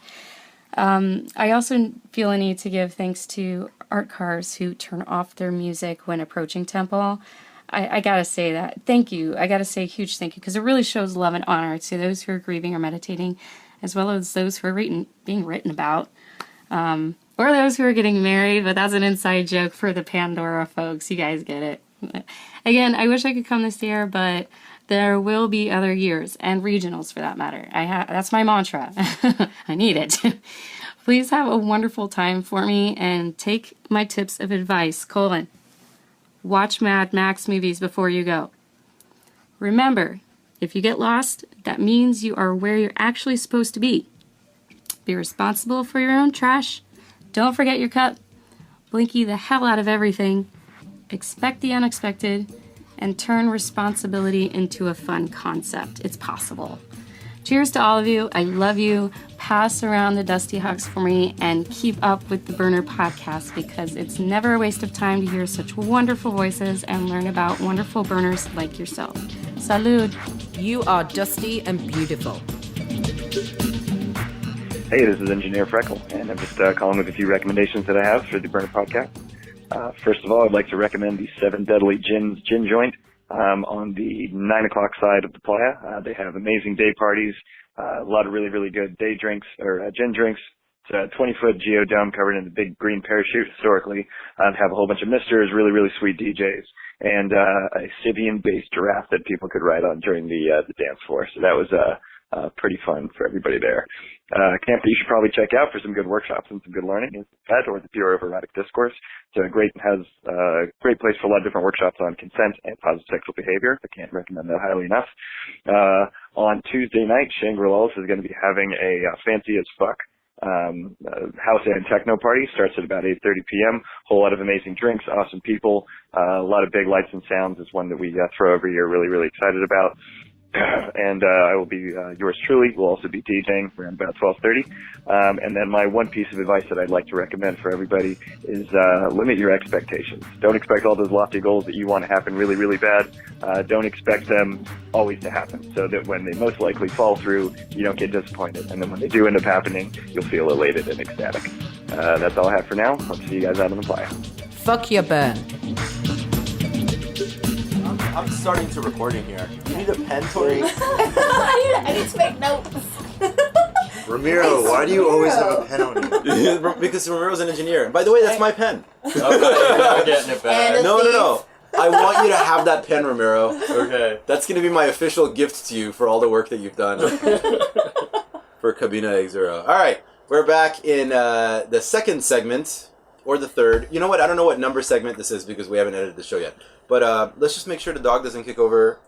I also feel a need to give thanks to art cars who turn off their music when approaching Temple. I gotta say that. Thank you. I gotta say a huge thank you because it really shows love and honor to those who are grieving or meditating, as well as those who are being written about. Or those who are getting married, but that's an inside joke for the Pandora folks. You guys get it. Again, I wish I could come this year, but there will be other years, and regionals for that matter. That's my mantra. I need it. Please have a wonderful time for me, and take my tips of advice. Watch Mad Max movies before you go. Remember, if you get lost, that means you are where you're actually supposed to be. Be responsible for your own trash. Don't forget your cup. Blinky the hell out of everything. Expect the unexpected. And turn responsibility into a fun concept. It's possible. Cheers to all of you. I love you. Pass around the Dusty Hugs for me and keep up with the Burner podcast because it's never a waste of time to hear such wonderful voices and learn about wonderful burners like yourself. Salud. You are dusty and beautiful. Hey, this is Engineer Freckle, and I'm just calling with a few recommendations that I have for the Burner podcast. First of all, I'd like to recommend the Seven Deadly Gins gin joint on the 9 o'clock side of the playa. They have amazing day parties, a lot of really, really good day drinks, or gin drinks. It's a 20-foot geodome covered in a big green parachute historically. Have a whole bunch of misters, really, really sweet DJs, and a Sibian-based giraffe that people could ride on during the dance floor. So that was pretty fun for everybody there. Camp that you should probably check out for some good workshops and some good learning is that, or the Bureau of Erotic Discourse. It's a great place for a lot of different workshops on consent and positive sexual behavior. I can't recommend that highly enough. On Tuesday night, Shangri-La's is going to be having a fancy as fuck house and techno party. Starts at about 8:30 p.m. Whole lot of amazing drinks, awesome people, a lot of big lights and sounds is one that we throw every year. Really, really excited about. And I will be, yours truly, will also be DJing around about 12:30. And then my one piece of advice that I'd like to recommend for everybody is limit your expectations. Don't expect all those lofty goals that you want to happen really, really bad. Don't expect them always to happen, so that when they most likely fall through, you don't get disappointed. And then when they do end up happening, you'll feel elated and ecstatic. That's all I have for now. Hope to see you guys out on the playa. Fuck your burn. I'm starting to recording here. You need a pen, Tori? I need to make notes. Ramiro, why do you always have a pen on you? Because Ramiro's an engineer. By the way, that's my pen. Okay, you're not getting it back. No. I want you to have that pen, Ramiro. Okay. That's going to be my official gift to you for all the work that you've done for Cabina X0. All right, we're back in the second segment, or the third. You know what? I don't know what number segment this is because we haven't edited the show yet. But let's just make sure the dog doesn't kick over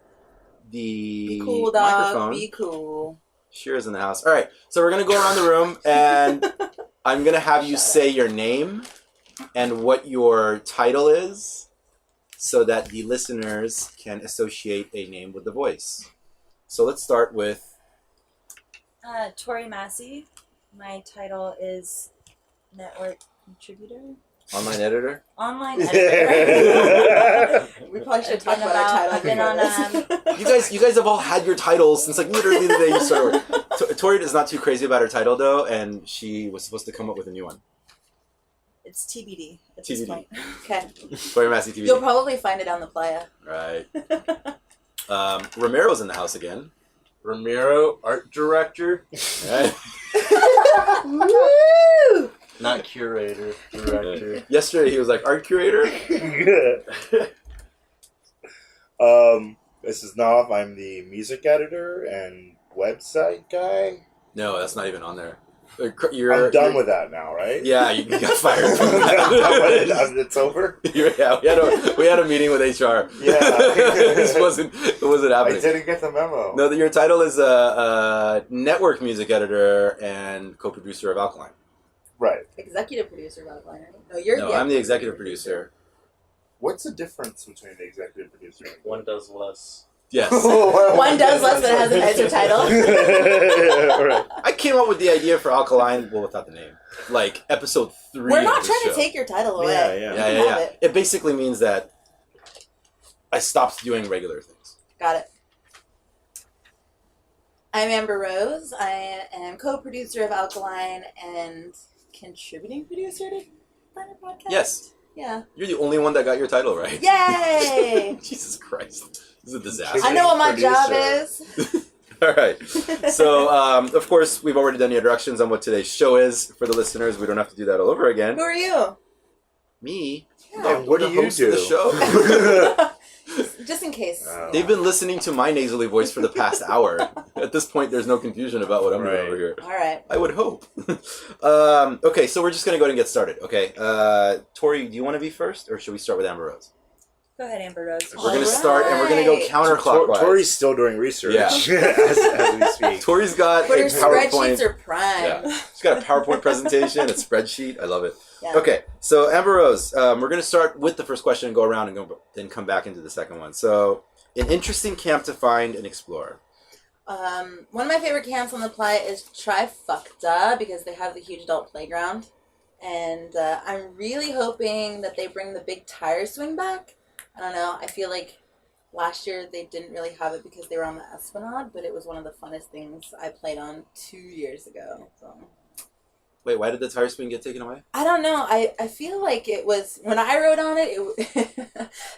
the Be cool, dog. microphone. Be cool. Shira's in the house. All right, so we're going to go around the room, and I'm going to have you say your name and what your title is, so that the listeners can associate a name with the voice. So let's start with... Tori Massey. My title is Network Contributor. Online editor? Online editor. We probably should talk about our title. I've been on... You guys have all had your titles since like literally the day you started work. Tori is not too crazy about her title though, and she was supposed to come up with a new one. It's TBD at TBD. this point. Okay. Tori Massey TBD. You'll probably find it on the playa. Right. Ramiro's in the house again. Ramiro, art director. Right. Woo! Not curator, director. Yesterday he was like, art curator? This is Nav. I'm the music editor and website guy. No, that's not even on there. I'm done with that now, right? Yeah, you got fired from that. It's over? Yeah, we had a meeting with HR. Yeah. It wasn't happening. I didn't get the memo. No, your title is network music editor and co-producer of Alkaline. Right. Executive producer of Alkaline. No, you're No, I'm the executive producer. What's the difference between the executive producer? One does less. Yes. One does less, but it has a nicer title. Right. I came up with the idea for Alkaline, well, without the name. Like, episode 3 We're not of the trying show. to take your title away. Yeah. It basically means that I stopped doing regular things. Got it. I'm Amber Rose. I am co-producer of Alkaline and contributing producer to Burner Podcast. Yes. Yeah. You're the only one that got your title right. Yay! Jesus Christ. This is a disaster. I know what my job is. All right. So, of course, we've already done the introductions on what today's show is. For the listeners, we don't have to do that all over again. Who are you? Me? Yeah. What do you host do? of the show. Just in case. They've been listening to my nasally voice for the past hour. At this point, there's no confusion about what I'm doing over here. All right. I would hope. Okay, so we're just going to go ahead and get started. Okay. Tori, do you want to be first, or should we start with Amber Rose? Go ahead, Amber Rose. We're going to start, and we're going to go counterclockwise. Tori's still doing research as we speak. Tori's got But a her PowerPoint. spreadsheets are prime. Yeah. She's got a PowerPoint presentation, a spreadsheet. I love it. Yeah. Okay, so Amber Rose, we're going to start with the first question and go around and then come back into the second one. So, an interesting camp to find and explore. One of my favorite camps on the playa is Trifecta because they have the huge adult playground. And I'm really hoping that they bring the big tire swing back. I don't know. I feel like last year they didn't really have it because they were on the Esplanade, but it was one of the funnest things I played on 2 years ago. So. Wait, why did the tire swing get taken away? I don't know. I feel like it was, when I rode on it,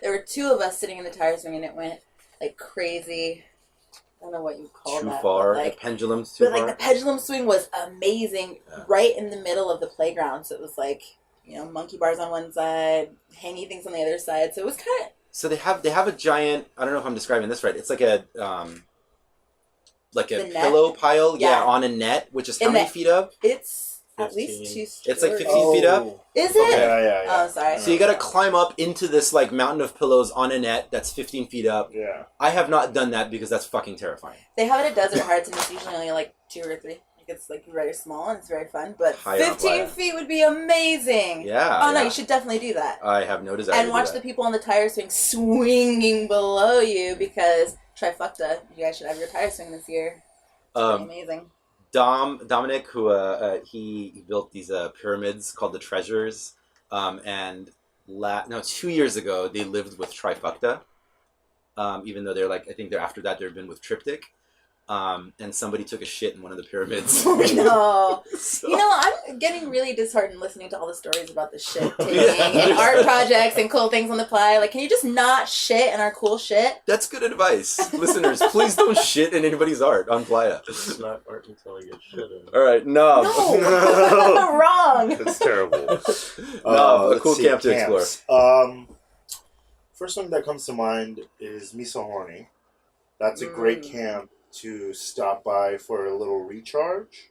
there were two of us sitting in the tire swing and it went like crazy. I don't know what you call that. Too far? Like, the pendulum's too but far? like the pendulum swing was amazing right in the middle of the playground. So it was like, you know, monkey bars on one side, hanging things on the other side. So it was kind of... So they have a giant, I don't know if I'm describing this right, it's like a pillow pile, on a net, which is how many feet up? It's at least 2 stories. It's like 15 feet up? Is it? Yeah. Oh, sorry. So you gotta climb up into this like mountain of pillows on a net that's 15 feet up. Yeah. I have not done that because that's fucking terrifying. They have it at Desert Hearts and it's usually only like 2 or 3. It's like very small and it's very fun, but Higher on 15 feet would be amazing. Yeah. Oh no, yeah. you should definitely do that. I have no desire And to watch do the that. people on the tire swing swinging below you because Trifecta, you guys should have your tire swing this year. It's pretty amazing. Dominic, who he built these pyramids called the Treasures, and 2 years ago they lived with Trifecta, even though they're I think after that they've been with Triptych. And somebody took a shit in one of the pyramids. No. So- You know, getting really disheartened listening to all the stories about the shit taking and art projects and cool things on the playa. Like, can you just not shit in our cool shit? That's good advice. Listeners, please don't shit in anybody's art on Playa. It's not art until I get shit in. All right, no. Wrong. That's terrible. A cool camp to explore. First one that comes to mind is Miso Horny. That's a great camp to stop by for a little recharge.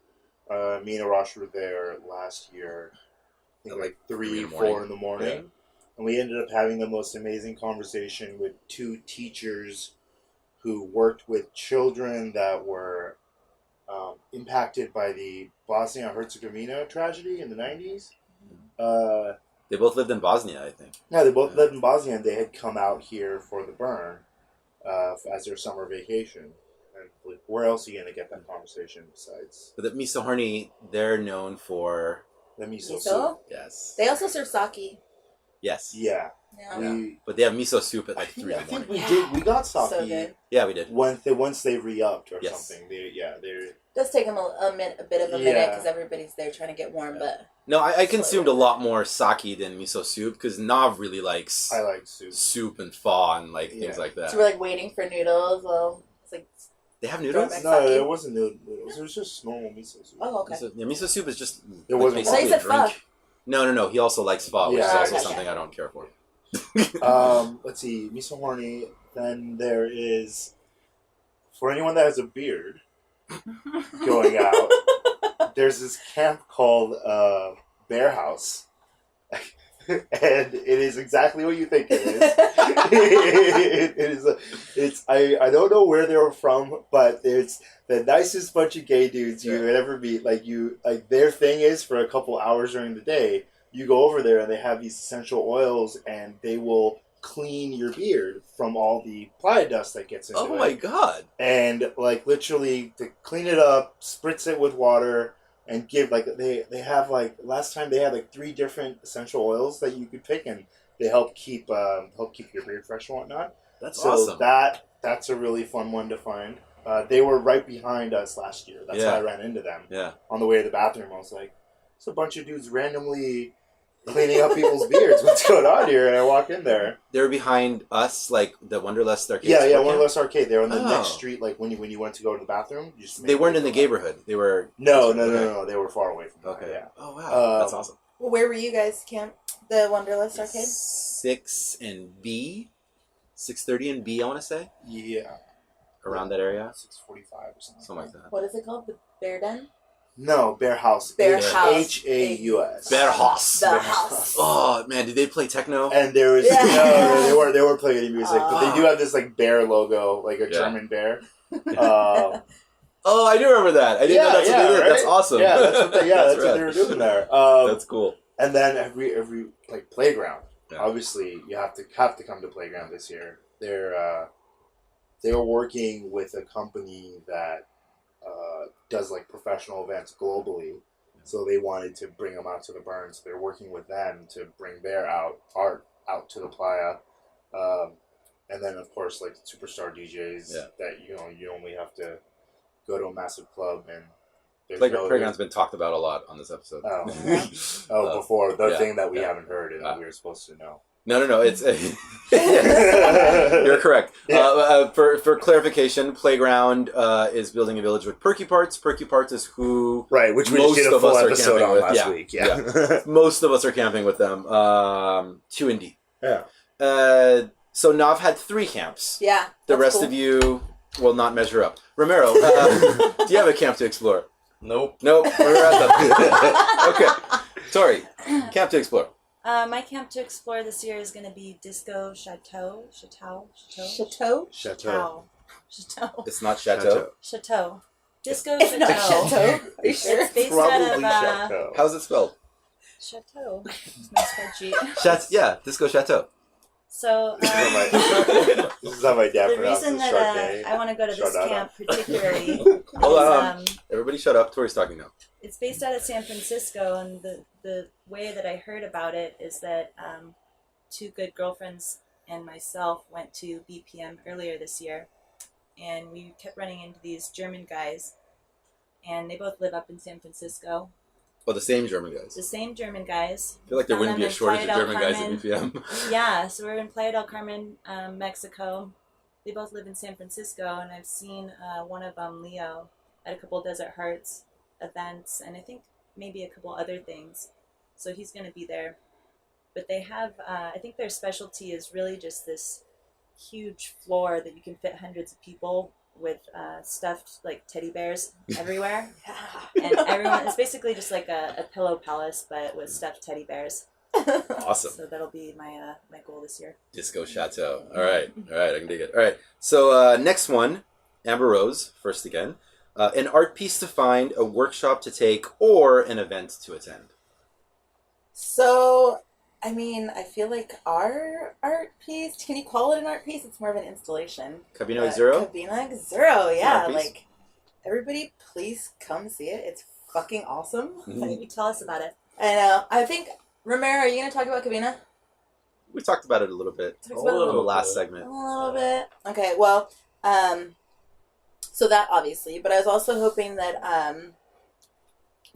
Me and Arash were there last year, I think like 3, 4 in the morning. Yeah. And we ended up having the most amazing conversation with 2 teachers who worked with children that were impacted by the Bosnia-Herzegovina tragedy in the 90s. They both lived in Bosnia, I think. No, they both lived in Bosnia, and they had come out here for the burn as their summer vacation. And like, where else are you going to get that conversation besides? But the Miso Horny, they're known for... The miso Miso? soup. Yes. They also serve sake. Yes. Yeah. But they have miso soup at like 3 in the I morning. think we got sake. So good. Yeah, we did. Once they re-upped or Yes. something. They're It does take them a bit of a minute because everybody's there trying to get warm, but... No, I consumed a lot more sake than miso soup because Nav really likes I like soup and pho and like things like that. So we're like waiting for noodles. Well, it's like... They have noodles? No, it wasn't noodles. It was just normal miso soup. Oh, okay. Miso soup is just It wasn't basically I thought a you said drink. No. He also likes pho, which is also something I don't care for. Let's see, Miso Horny. Then there is, for anyone that has a beard going out, there's this camp called Bear House. And it is exactly what you think it is. I don't know where they were from, but it's the nicest bunch of gay dudes you would ever meet. Like their thing is for a couple hours during the day, you go over there and they have these essential oils and they will clean your beard from all the playa dust that gets into it. Oh my god. And like literally to clean it up, spritz it with water, and give like they have like last time they had like 3 different essential oils that you could pick and they help keep your beard fresh and whatnot. That's so awesome. That's a really fun one to find. They were right behind us last year. That's how I ran into them. Yeah. On the way to the bathroom, I was like, "It's a bunch of dudes randomly cleaning up people's beards. What's going on here?" And I walk in there. They were behind us, like the Wanderlust Arcade. Yeah, Wanderlust Arcade. They were on the next street. Like when you went to go to the bathroom, you just they weren't in the neighborhood. They were no. They were far away from. Okay. Yeah. Oh wow, that's awesome. Well, where were you guys camp? The Wanderlust Arcade? 6 and B, 6:30 and B. I want to say. Yeah. Around that area. 6:45 or something like that. What is it called? The Bear Den? No, Bear House. Bear House. Haus. Bear House. The house. Oh man, did they play techno? And there was no, they weren't playing any music, but they do have this like bear logo, like a German bear. Oh, I do remember that. I didn't know that's what they did. Right? That's awesome. Yeah, that's what they were doing there. That's cool. And then every like playground. Yeah. Obviously, you have to come to playground this year. They were working with a company that does like professional events globally, so they wanted to bring them out to the burn. So they're working with them to bring their art out to the playa, and then of course like superstar DJs that you only have to go to a massive club and. Playground's been talked about a lot on this episode. Before the thing that we haven't heard and we were supposed to know. No. It's you're correct. Yeah. For clarification, Playground is building a village with Perky Parts. Perky Parts is who which we just did a full episode on last week. Yeah. Most of us are camping with them. 2 and D. Yeah. So Nav had 3 camps. Yeah. The rest of you will not measure up. Romero, do you have a camp to explore? Nope. We're at them. Okay. Tori, camp to explore. My camp to explore this year is going to be Disco Chateau. It's not Chateau. Chateau. Disco it's Chateau. Not Chateau. Are you sure? It's based Probably out of Chateau. How's it spelled? Chateau. It's my spreadsheet. Disco Chateau. So this is how my dad the pronounces reason that I want to go to this camp particularly Hold on. Everybody shut up. Tori's talking now. It's based out of San Francisco, and the way that I heard about it is that 2 good girlfriends and myself went to BPM earlier this year, and we kept running into these German guys, and they both live up in San Francisco, Oh, the same German guys. The same German guys. I feel like there Found wouldn't be them a in shortage of Playa del German guys at Carmen. BPM. Yeah, so we're in Playa del Carmen, Mexico. They both live in San Francisco, and I've seen one of them, Leo, at a couple Desert Hearts events, and I think maybe a couple other things. So he's going to be there. But they have, I think their specialty is really just this huge floor that you can fit hundreds of people with stuffed like teddy bears everywhere. And everyone, it's basically just like a pillow palace, but with stuffed teddy bears. Awesome. So that'll be my my goal this year. Disco Chateau. All right, I can dig it. All right, so next one, Amber Rose, first again. An art piece to find, a workshop to take, or an event to attend. So, I mean, I feel like our art piece, can you call it an art piece? It's more of an installation. Cabina X0? Cabina X0, yeah. Art piece? Like, everybody please come see it. It's fucking awesome. You tell us about it. I know. I think, Romero, are you going to talk about Cabina? We talked about it a little bit Talked about it a on the little last segment. A little bit. Okay, well, so that obviously, but I was also hoping that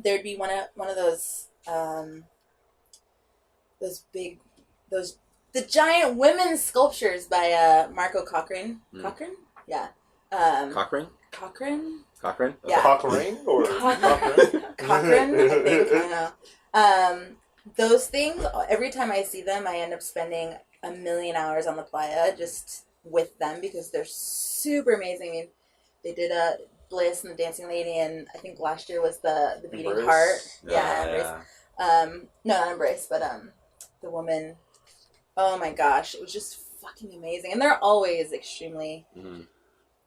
there'd be one of those the giant women's sculptures by Marco Cochrane. Cochrane? Yeah. Cochrane? Cochrane? Cochrane? Yeah. Cochrane or Cochrane? Cochrane, I think. I don't know. Those things, every time I see them, I end up spending a million hours on the playa just with them because they're super amazing. I mean, they did a Bliss and the Dancing Lady, and I think last year was the Beating Embrace? Heart. Yeah, Embrace. No, not Embrace, but the woman. Oh my gosh, it was just fucking amazing, and they're always extremely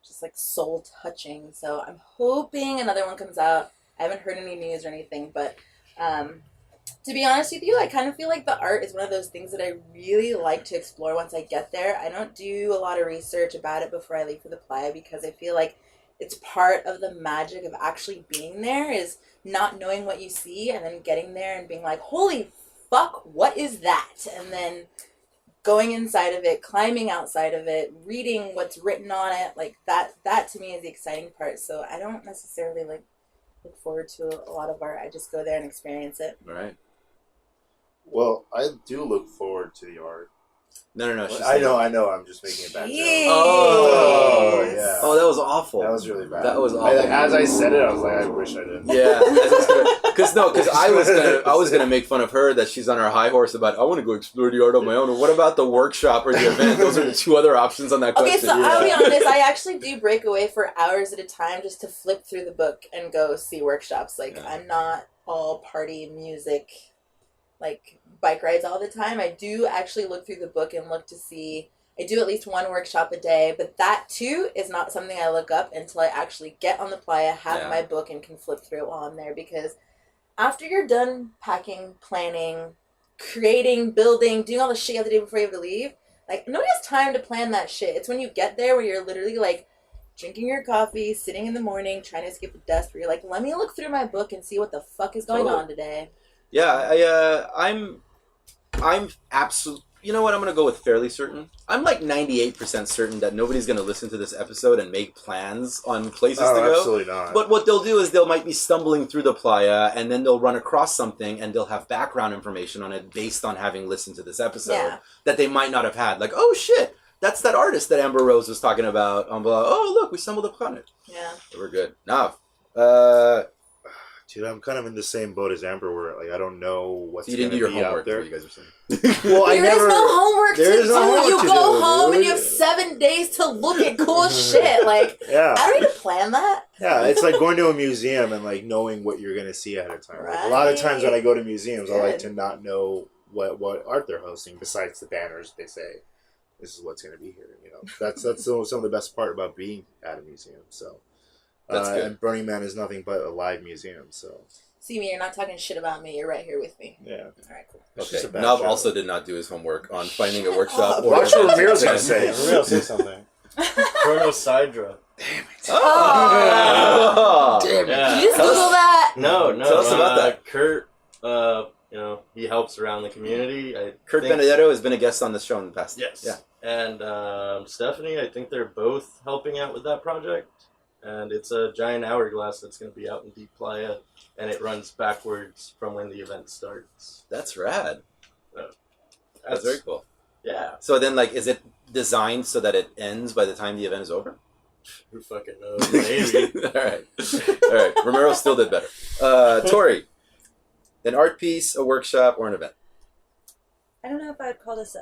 just like soul touching. So I'm hoping another one comes out. I haven't heard any news or anything, but to be honest with you, I kind of feel like the art is one of those things that I really like to explore once I get there. I don't do a lot of research about it before I leave for the playa because I feel like it's part of the magic of actually being there is not knowing what you see and then getting there and being like, holy fuck, what is that? And then going inside of it, climbing outside of it, reading what's written on it, like that to me is the exciting part. So I don't necessarily like look forward to a lot of art. I just go there and experience it. Right. Well, I do look forward to the art. No. I know. I'm just making a bad joke. Oh, yeah. Oh, that was awful. That was really bad. That was awful. As I said it, I was like, I wish I didn't. Yeah, because I was gonna make fun of her that she's on her high horse about I want to go explore the art on my own. Or what about the workshop or the event? Those are the two other options on that question. Okay, so I'll be honest. I actually do break away for hours at a time just to flip through the book and go see workshops. Like I'm not all party music, like bike rides all the time. I do actually look through the book and look to see. I do at least one workshop a day, but that too is not something I look up until I actually get on the playa, have my book, and can flip through it while I'm there. Because after you're done packing, planning, creating, building, doing all the shit you have to do before you have to leave, like nobody has time to plan that shit. It's when you get there where you're literally like drinking your coffee, sitting in the morning, trying to escape the dust, where you're like, let me look through my book and see what the fuck is going on today. Yeah, I'm absolutely. You know what? I'm going to go with fairly certain. I'm like 98% certain that nobody's going to listen to this episode and make plans on places to go. Absolutely not. But what they'll do is they might be stumbling through the playa and then they'll run across something and they'll have background information on it based on having listened to this episode that they might not have had. Like, oh shit, that's that artist that Amber Rose was talking about. Oh, look, we stumbled upon it. Yeah. So we're good. Now, dude, I'm kind of in the same boat as Amber, where like I don't know what's you didn't do your be homework. out there. Is what you guys are saying. Well, There is no homework to do. You go home and you have dude. 7 days to look at cool shit. Like, Yeah. I don't need to plan that. Yeah, it's like going to a museum and like knowing what you're gonna see ahead of time. Like, a lot of times when I go to museums, I like to not know what art they're hosting besides the banners. They say this is what's gonna be here. You know, that's some of the best part about being at a museum. So, That's good. And Burning Man is nothing but a live museum. So. See me, you're not talking shit about me. You're right here with me. Yeah. All right, cool. Okay. Nav also did not do his homework on finding a workshop. Watch what Ramiro's gonna say. Ramiro, say something. Chronosidra. Oh! Damn it. Yeah. Did you just Google that? No. Tell us about that. Kurt, he helps around the community. Kurt Benedetto has been a guest on this show in the past. Yes. Yeah. And Stephanie, I think they're both helping out with that project. and it's a giant hourglass that's going to be out in Deep Playa, and it runs backwards from when the event starts. That's rad. That's That's very cool. Yeah. So then, like, is it designed so that it ends by the time the event is over? Who fucking knows? Maybe. All right. Romero still did better. Tori, an art piece, a workshop, or an event? I don't know if I would call this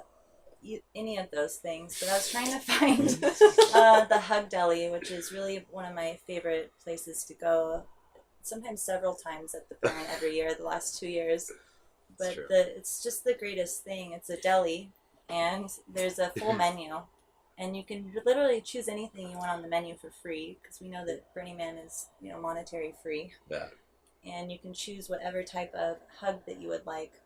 any of those things, but I was trying to find the Hug Deli, which is really one of my favorite places to go. Sometimes several times at the Burn every year, the last 2 years. But it's just the greatest thing. It's a deli, and there's a full menu, and you can literally choose anything you want on the menu for free, because we know that Burning Man is, monetary free. Yeah. And you can choose whatever type of hug that you would like,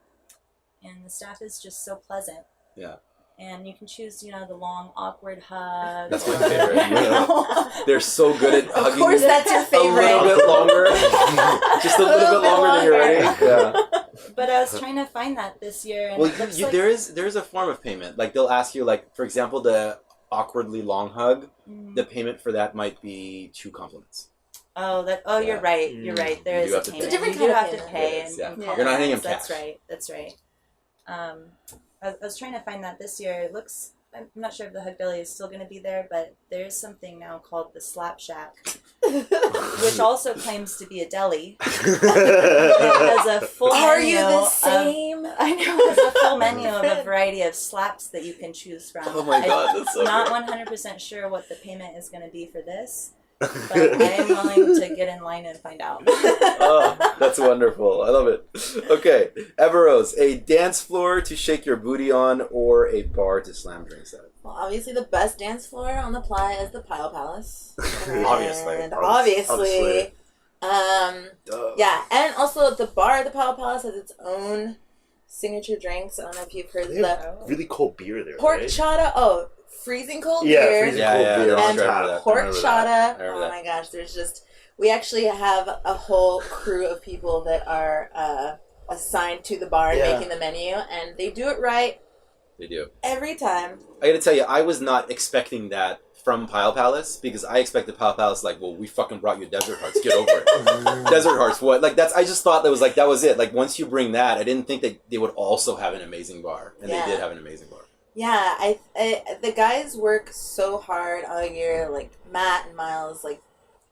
and the staff is just so pleasant. Yeah. And you can choose, the long, awkward hug. That's my favorite. They're so good at hugging. Of course, that's your favorite. A little bit longer. Just a little bit longer than you're ready. Yeah. But I was trying to find that this year. And Well, it looks there is a form of payment. Like, they'll ask you, like, for example, the awkwardly long hug, the payment for that might be 2 compliments. Oh, you're right. You're right. There is a payment. It's a different you kind do of have to payment. pay. You're not handing them cash. That's right. I was trying to find that this year. It looks. I'm not sure if the Hug Deli is still going to be there, but there is something now called the Slap Shack, which also claims to be a deli. It has a full menu. Are you the same? I know. It has a full menu of a variety of slaps that you can choose from. Oh my God, that's so not good. 100% sure what the payment is going to be for this, but I am willing to get in line and find out. Oh, that's wonderful. I love it. Okay, Everose, a dance floor to shake your booty on or a bar to slam drinks at? Well, obviously the best dance floor on the playa is the Pile Palace. Obviously. Yeah, and also the bar at the Pile Palace has its own signature drinks. I don't know if you've heard They have really cold beer there, pork right? chata. Oh, freezing cold Yeah, beer. freezing cold beer on And tap. pork I remember chata. that. Oh my gosh, we actually have a whole crew of people that are assigned to the bar and making the menu, and they do it right. They do. Every time. I gotta tell you, I was not expecting that from Pile Palace, because I expected Pile Palace like, well, we fucking brought you Desert Hearts, get over it. Desert Hearts, what? Like, I just thought that was it. Like, once you bring that, I didn't think that they would also have an amazing bar, and they did have an amazing bar. Yeah, I the guys work so hard all year, like Matt and Miles, like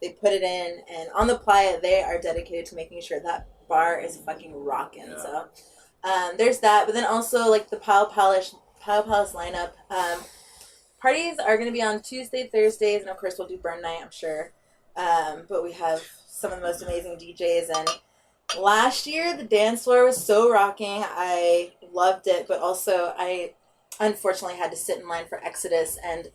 they put it in, and on the playa they are dedicated to making sure that bar is fucking rocking. Yeah. So there's that, but then also like the Pile Palace lineup. Parties are going to be on Tuesday, Thursdays, and of course we'll do Burn Night, I'm sure. But we have some of the most amazing DJs, and last year the dance floor was so rocking. I loved it, but also I unfortunately had to sit in line for Exodus, and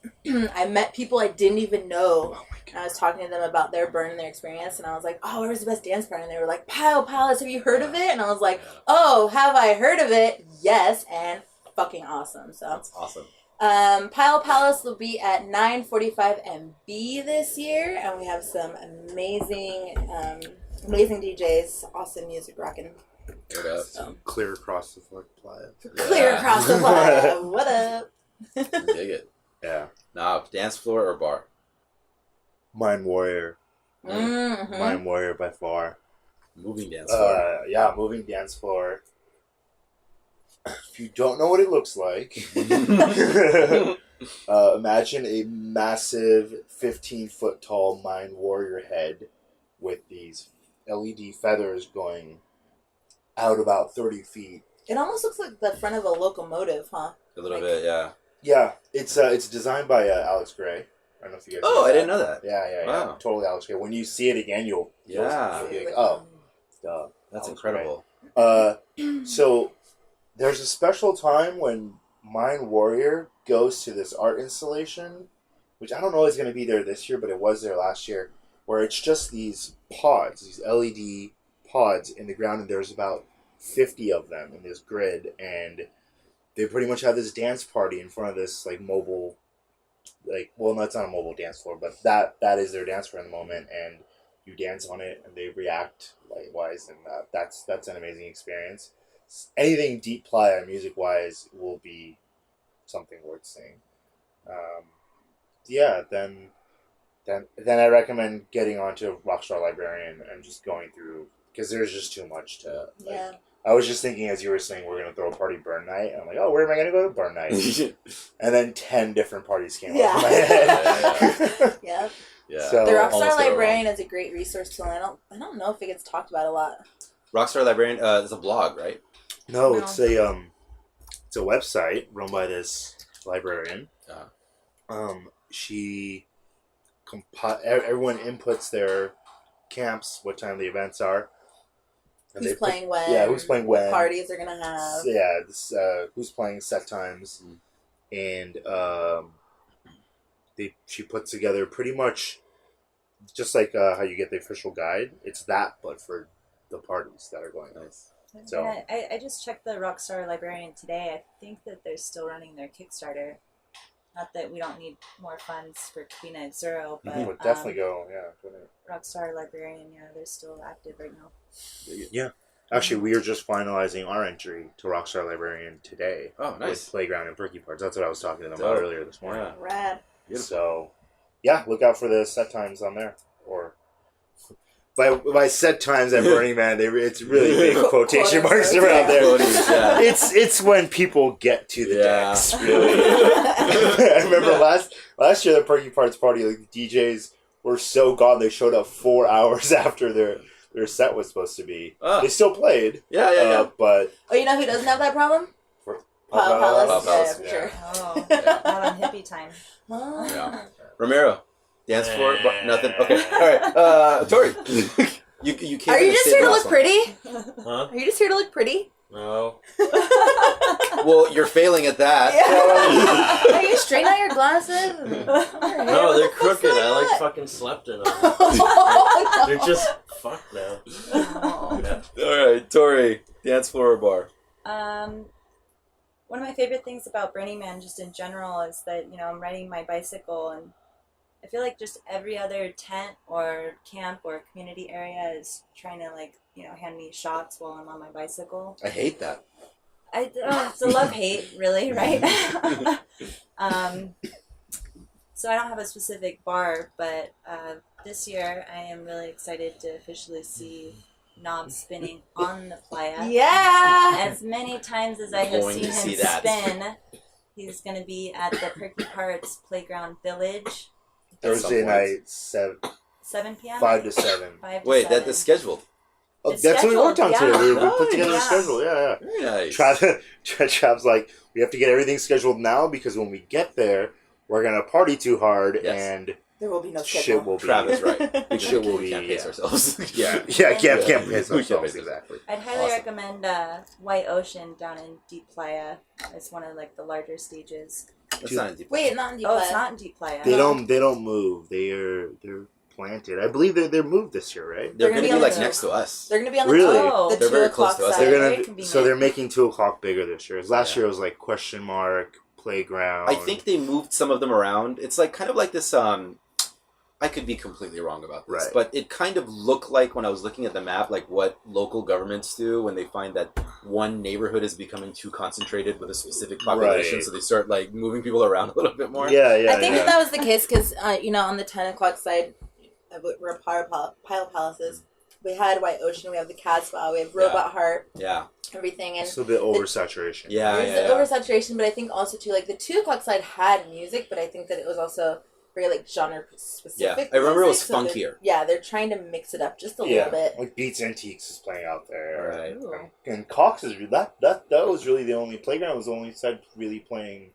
I met people I didn't even know. And I was talking to them about their burn and their experience, and I was like, oh, where's the best dance party? And they were like, Pile Palace, have you heard of it? And I was like, oh, have I heard of it? Yes, and fucking awesome. So that's awesome. Pile Palace will be at 9:45 MB this year, and we have some amazing DJs, awesome music rocking. So. Clear across the playa. Clear across the playa. What up? Dig it. Yeah. Now, dance floor or bar? Mind Warrior. Mm-hmm. Mind Warrior by far. Moving dance floor. Yeah, moving dance floor. If you don't know what it looks like, imagine a massive 15-foot tall Mind Warrior head with these LED feathers going out about 30 feet. It almost looks like the front of a locomotive, huh? A little bit, yeah. Yeah, it's designed by Alex Gray. I don't know if you guys know I didn't know that. Yeah. Wow. Totally Alex Gray. When you see it again, you'll be like, oh, duh. That's incredible. So there's a special time when Mind Warrior goes to this art installation, which I don't know is going to be there this year, but it was there last year, where it's just these pods, these LED pods in the ground, and there's about 50 of them in this grid, and they pretty much have this dance party in front of this like mobile, well, no, it's not a mobile dance floor, but that is their dance floor in the moment, and you dance on it, and they react likewise, and that's an amazing experience. Anything Deep Playa music wise will be something worth seeing. Then then I recommend getting onto Rockstar Librarian and just going through, because there's just too much to. Like, Yeah. I was just thinking as you were saying we're gonna throw a party burn night, and I'm like, oh, where am I gonna go to burn night? And then 10 different parties came up in my head. Yeah. Yeah. So, The almost Rockstar got it Librarian is a great resource tool. I don't know if it gets talked about a lot. Rockstar Librarian, it's a blog, right? No, it's a website run by this librarian. She everyone inputs their camps, what time the events are. And Who's playing when? Yeah, who's playing when? What parties they're gonna have? Yeah, who's playing set times, and she puts together pretty much just like how you get the official guide. It's that, but for the parties that are going on. So I just checked the Rockstar Librarian today. I think that they're still running their Kickstarter. Not that we don't need more funds for Queen Zero, but would definitely go. Yeah, Rockstar Librarian. Yeah, they're still active right now. Yeah. Actually, we are just finalizing our entry to Rockstar Librarian today. Oh, nice. With Playground and Perky Parts. That's what I was talking to them about earlier this morning. Yeah. Rad. So, yeah, look out for the set times on there. Or by set times at Burning Man, it's really big quotation marks around there. It's when people get to the decks. Really. I remember last year the Perky Parts party, like the DJs were so gone they showed up 4 hours after their set was supposed to be. They still played. Yeah. But you know who doesn't have that problem? Pile Palace. Yeah, for sure. Oh, not on hippie time. Yeah. Romero, dance floor, nothing. Okay, all right. Tori, you came. Are you just here to look pretty? Huh? Are you just here to look pretty? No. Well, you're failing at that. Yeah. Are you straighten out your glasses? No, they're crooked. I like fucking slept in them. They're just fucked now. Yeah. All right, Tori, dance floor or bar? One of my favorite things about Burning Man, just in general, is that I'm riding my bicycle, and I feel like just every other tent or camp or community area is trying to hand me shots while I'm on my bicycle. I hate that. It's a love-hate, really, right? So I don't have a specific bar, but this year I am really excited to officially see Knob spinning on the playa. Yeah! As many times as I have seen him spin, he's going to be at the Perky Parts Playground Village. Thursday night, 7 p.m.? 5 to 7. Wait, that is scheduled. Oh, that's what we worked on today. We put together a schedule. Yeah. Very nice. Trav's like, we have to get everything scheduled now because when we get there, we're gonna party too hard and there will be no schedule. Shit will be. Travis, right? We can't pace ourselves. Can't pace ourselves. Exactly. I'd highly recommend White Ocean down in Deep Playa. It's one of the larger stages. That's not in Deep Playa. Wait, not in Deep Playa. Oh, it's not in Deep Playa. They don't move. They're planted. I believe they're moved this year, right? They're going to be next to us. They're going to be on the really. They're very close to us. They're making 2 o'clock bigger this year. Last year it was like question mark playground. I think they moved some of them around. It's kind of like this. I could be completely wrong about this, but it kind of looked like when I was looking at the map, like what local governments do when they find that one neighborhood is becoming too concentrated with a specific population, so they start moving people around a little bit more. I think that was the case because on the 10 o'clock side, where Pile Palaces, we had White Ocean, we have the Casbah, we have Robot Heart, everything, and it's a bit oversaturation. There's the oversaturation, but I think also too the 2 o'clock side had music, but I think that it was also very genre specific. Yeah, I remember music, it was funkier. They're trying to mix it up just a little bit. Like Beats Antiques is playing out there, right? And Cox is that was really the only playground was the only side really playing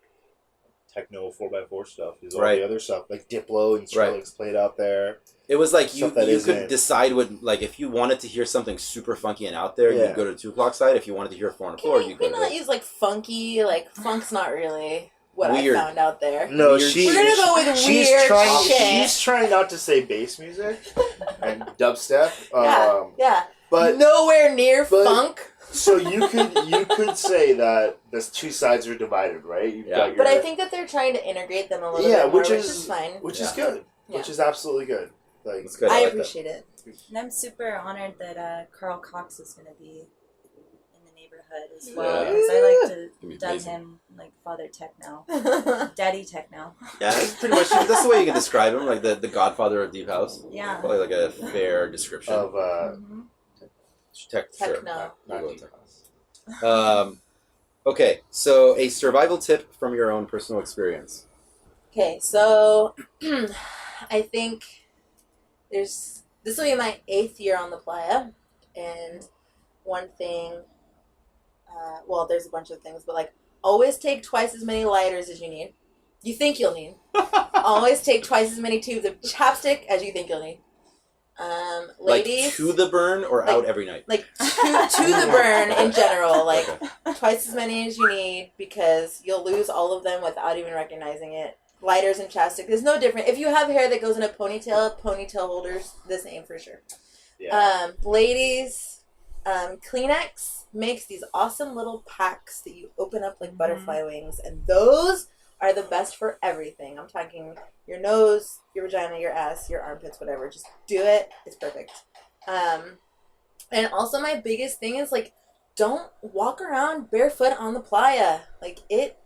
techno 4x4 stuff. There's all the other stuff like Diplo and Skrillex played out there. It was you could decide what if you wanted to hear something super funky and out there, you'd go to the 2 o'clock side. If you wanted to hear 4 on 4, you could not use funky. Funk's not really what weird. I found out there. No, we're gonna go with weird shit. She's trying not to say bass music and dubstep. But nowhere near funk. So you could say that there's 2 sides are divided, right? But I think that they're trying to integrate them a little bit more, which is fine. Which is good. Which is absolutely good. Good. I appreciate it. And I'm super honored that Carl Cox is going to be in the neighborhood as well. Yeah. 'Cause I like It'd be to dub amazing. him like Father Techno, Daddy Techno. Yeah, that's pretty much that's the way you can describe him, like the Godfather of Deep House. Yeah. Probably like a fair description Of Techno. We'll go with Techno. Okay, so a survival tip from your own personal experience. Okay, so I think this will be my 8th year on the playa, and one thing, well, there's a bunch of things, but like always take twice as many lighters as you need. You think you'll need. Always take twice as many tubes of chapstick as you think you'll need. Ladies, like to the burn or like- out every night? like to the burn in general, like twice as many as you need, because you'll lose all of them without even recognizing it. Lighters and chapstick, there's no different. If you have hair that goes in a ponytail holders, the same for sure. Yeah. Ladies, Kleenex makes these awesome little packs that you open up like butterfly wings, and those are the best for everything. I'm talking your nose, your vagina, your ass, your armpits, whatever. Just do it. It's perfect. And also my biggest thing is like, don't walk around barefoot on the playa. Like, it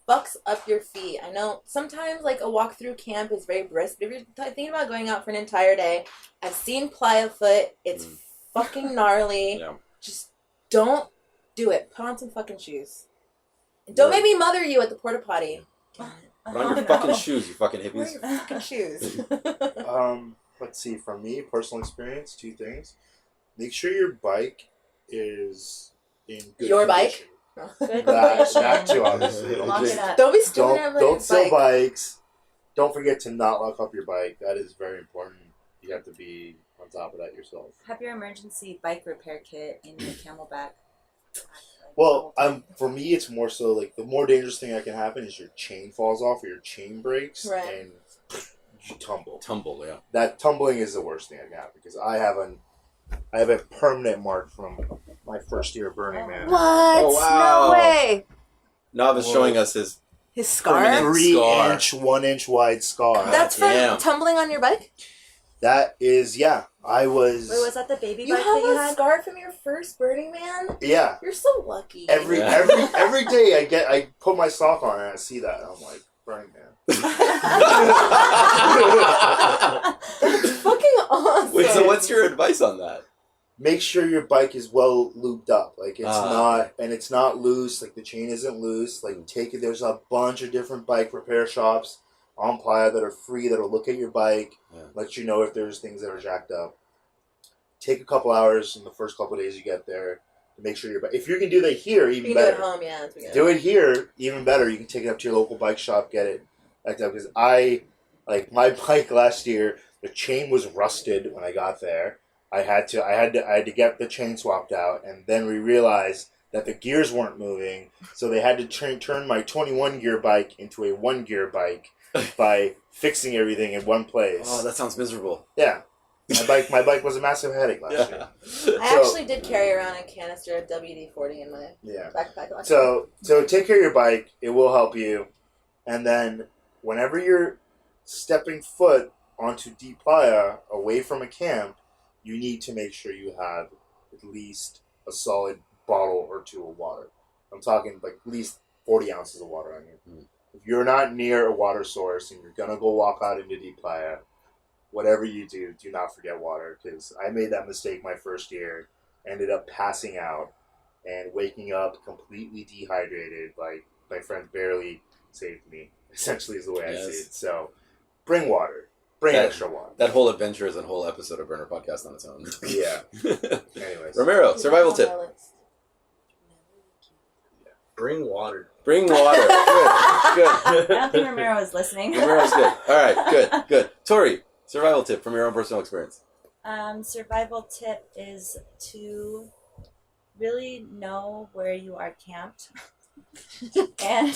fucks up your feet. I know sometimes like a walk through camp is very brisk, but if you're thinking about going out for an entire day, I've seen playa foot. It's fucking gnarly. Yeah. Just don't do it. Put on some fucking shoes. And don't make me mother you at the porta potty. Put on your fucking shoes, you fucking Wear hippies. your fucking shoes. Let's see. From me, personal experience, 2 things. Make sure your bike is in good Your condition. bike? That too, obviously. Lock it up. Don't be stupid about your Don't sell bike. bikes. Don't forget to not lock up your bike. That is very important. You have to be on top of that yourself. Have your emergency bike repair kit in your camelback. Well, for me, it's more so like the more dangerous thing that can happen is your chain falls off or your chain breaks Right. and you tumble. Tumble, yeah. That tumbling is the worst thing that can happen because I have a permanent mark from my first year of Burning Man. What? Oh, wow. No way. Nav is showing us his His scar? permanent 3 scar. inch, 1 inch wide scar. That's from Damn. tumbling on your bike? That is, yeah. I was. Wait, was that the baby You bike have that you a had? scar from your first Burning Man? Yeah. You're so lucky. Every day I put my sock on and I see that. I'm like, Burning Man. That's fucking awesome. Wait, so what's your advice on that? Make sure your bike is well lubed up. Like, it's not, okay. and it's not loose. Like, the chain isn't loose. Like, take it. There's a bunch of different bike repair shops on Playa that are free, that'll look at your bike, let you know if there's things that are jacked up. Take a couple hours in the first couple of days you get there to make sure your bike. If you can do that here, even You can better. do it at home, yeah. That's what we Do it here, even better. You can take it up to your local bike shop, get it like that. Because my bike last year, the chain was rusted when I got there. I had to get the chain swapped out, and then we realized that the gears weren't moving, so they had to turn my 21 gear bike into a 1 gear bike by fixing everything in one place. Oh, that sounds miserable. Yeah. My bike was a massive headache last year. I actually did carry around a canister of WD-40 in my backpack. So take care of your bike. It will help you. And then whenever you're stepping foot onto deep playa away from a camp, you need to make sure you have at least a solid bottle or 2 of water. I'm talking like at least 40 ounces of water on you. If you're not near a water source and you're going to go walk out into deep playa, whatever you do not forget water, because I made that mistake my first year, ended up passing out and waking up completely dehydrated. Like, my friend barely saved me, essentially is the way I see it. So bring water. Bring extra water. That whole adventure is a whole episode of Burner Podcast on its own. Yeah. Anyways. Romero, survival tip. Bring water. Bring water. Good. I don't think Romero is listening. Romero's good. All right, good. Tori, survival tip from your own personal experience. Survival tip is to really know where you are camped. And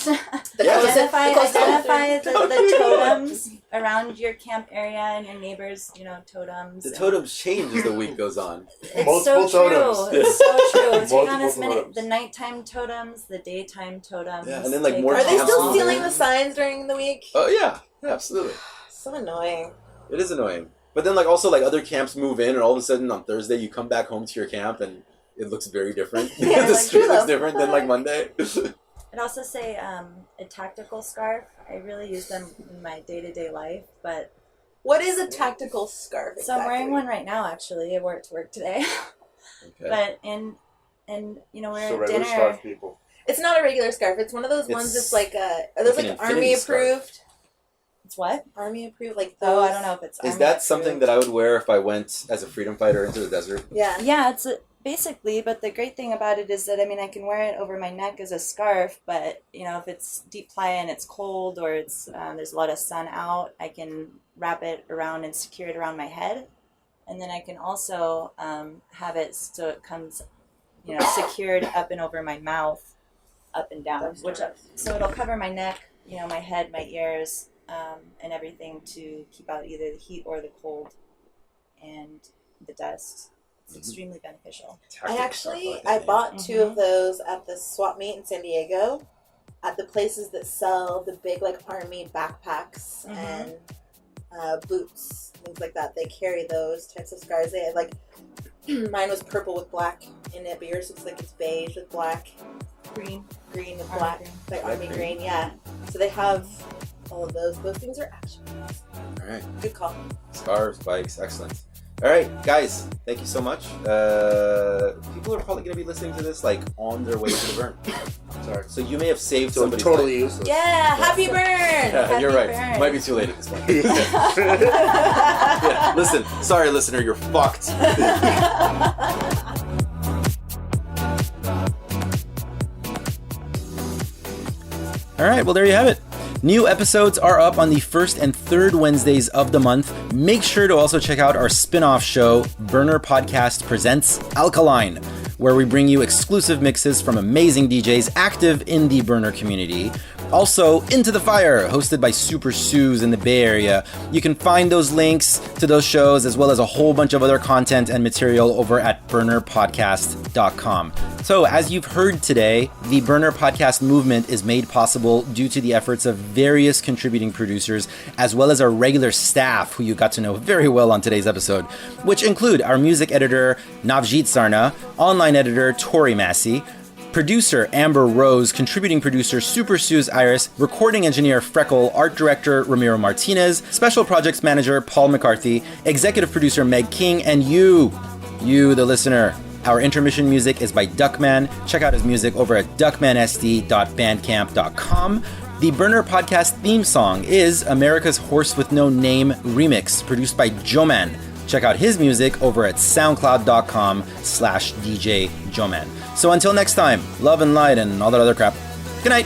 identify the totems around your camp area and your neighbors, totems. The totems change as the week goes on. It's Multiple so totems. true. It's so true. Take on as Multiple many totems. the nighttime totems, the daytime totems. Yeah, and then, like, more Are they camps still move stealing in. the signs during the week? Oh yeah, absolutely. So annoying. It is annoying. But then, like, also, like, other camps move in, and all of a sudden on Thursday you come back home to your camp and it looks very different. Yeah, The like, street who looks the different than like Monday. I'd also say a tactical scarf. I really use them in my day-to-day life, but... What is a tactical scarf? So I'm wearing one right now, actually. I wore it to work today. Okay. But, and you know, we're So at regular dinner... scarf people. It's not a regular scarf. It's one of those ones that's like are those like an like Army infinity scarf. approved? It's what? Army approved? Like those? Oh, I don't know if it's Is Army that approved. something that I would wear if I went as a freedom fighter into the desert? Yeah. Yeah, it's basically, but the great thing about it is that, I mean, I can wear it over my neck as a scarf, but, you know, if it's deep playa and it's cold or it's there's a lot of sun out, I can wrap it around and secure it around my head. And then I can also have it so it comes, you know, secured up and over my mouth, up and down, so it'll cover my neck, you know, my head, my ears, and everything to keep out either the heat or the cold and the dust. It's extremely beneficial. I bought two of those at the swap meet in San Diego, at the places that sell the big like Army backpacks and boots, things like that. They carry those types of scarves. They had like mine was purple with black in it, but yours looks like it's beige with black, green with Army black, green. like Army green. Yeah. So they have all of those. Those things are actually All right. good call. Scarves, bikes, excellent. All right, guys, thank you so much. People are probably going to be listening to this like on their way to the burn. Sorry. So you may have saved So somebody's totally life. useless. Yeah, happy burn! Yeah, you're right. burn. Might be too late at this point. Yeah, listen, sorry, listener, you're fucked. All right, well, there you have it. New episodes are up on the first and third Wednesdays of the month. Make sure to also check out our spin-off show, Burner Podcast Presents Alkaline, where we bring you exclusive mixes from amazing DJs active in the Burner community. Also, Into the Fire, hosted by Super Suze in the Bay Area. You can find those links to those shows as well as a whole bunch of other content and material over at burnerpodcast.com. So, as you've heard today, the Burner Podcast movement is made possible due to the efforts of various contributing producers, as well as our regular staff, who you got to know very well on today's episode, which include our music editor, Navjit Sarna, online editor, Tori Massey, producer Amber Rose, contributing producer Super Suze Iris, recording engineer Freckle, art director Ramiro Martinez, special projects manager Paul McCarthy, executive producer Meg King, and you, the listener. Our intermission music is by Duckman. Check out his music over at duckmansd.bandcamp.com. The Burner Podcast theme song is America's Horse with No Name remix, produced by Joman. Check out his music over at soundcloud.com/DJ Joman. So until next time, love and light and all that other crap. Good night.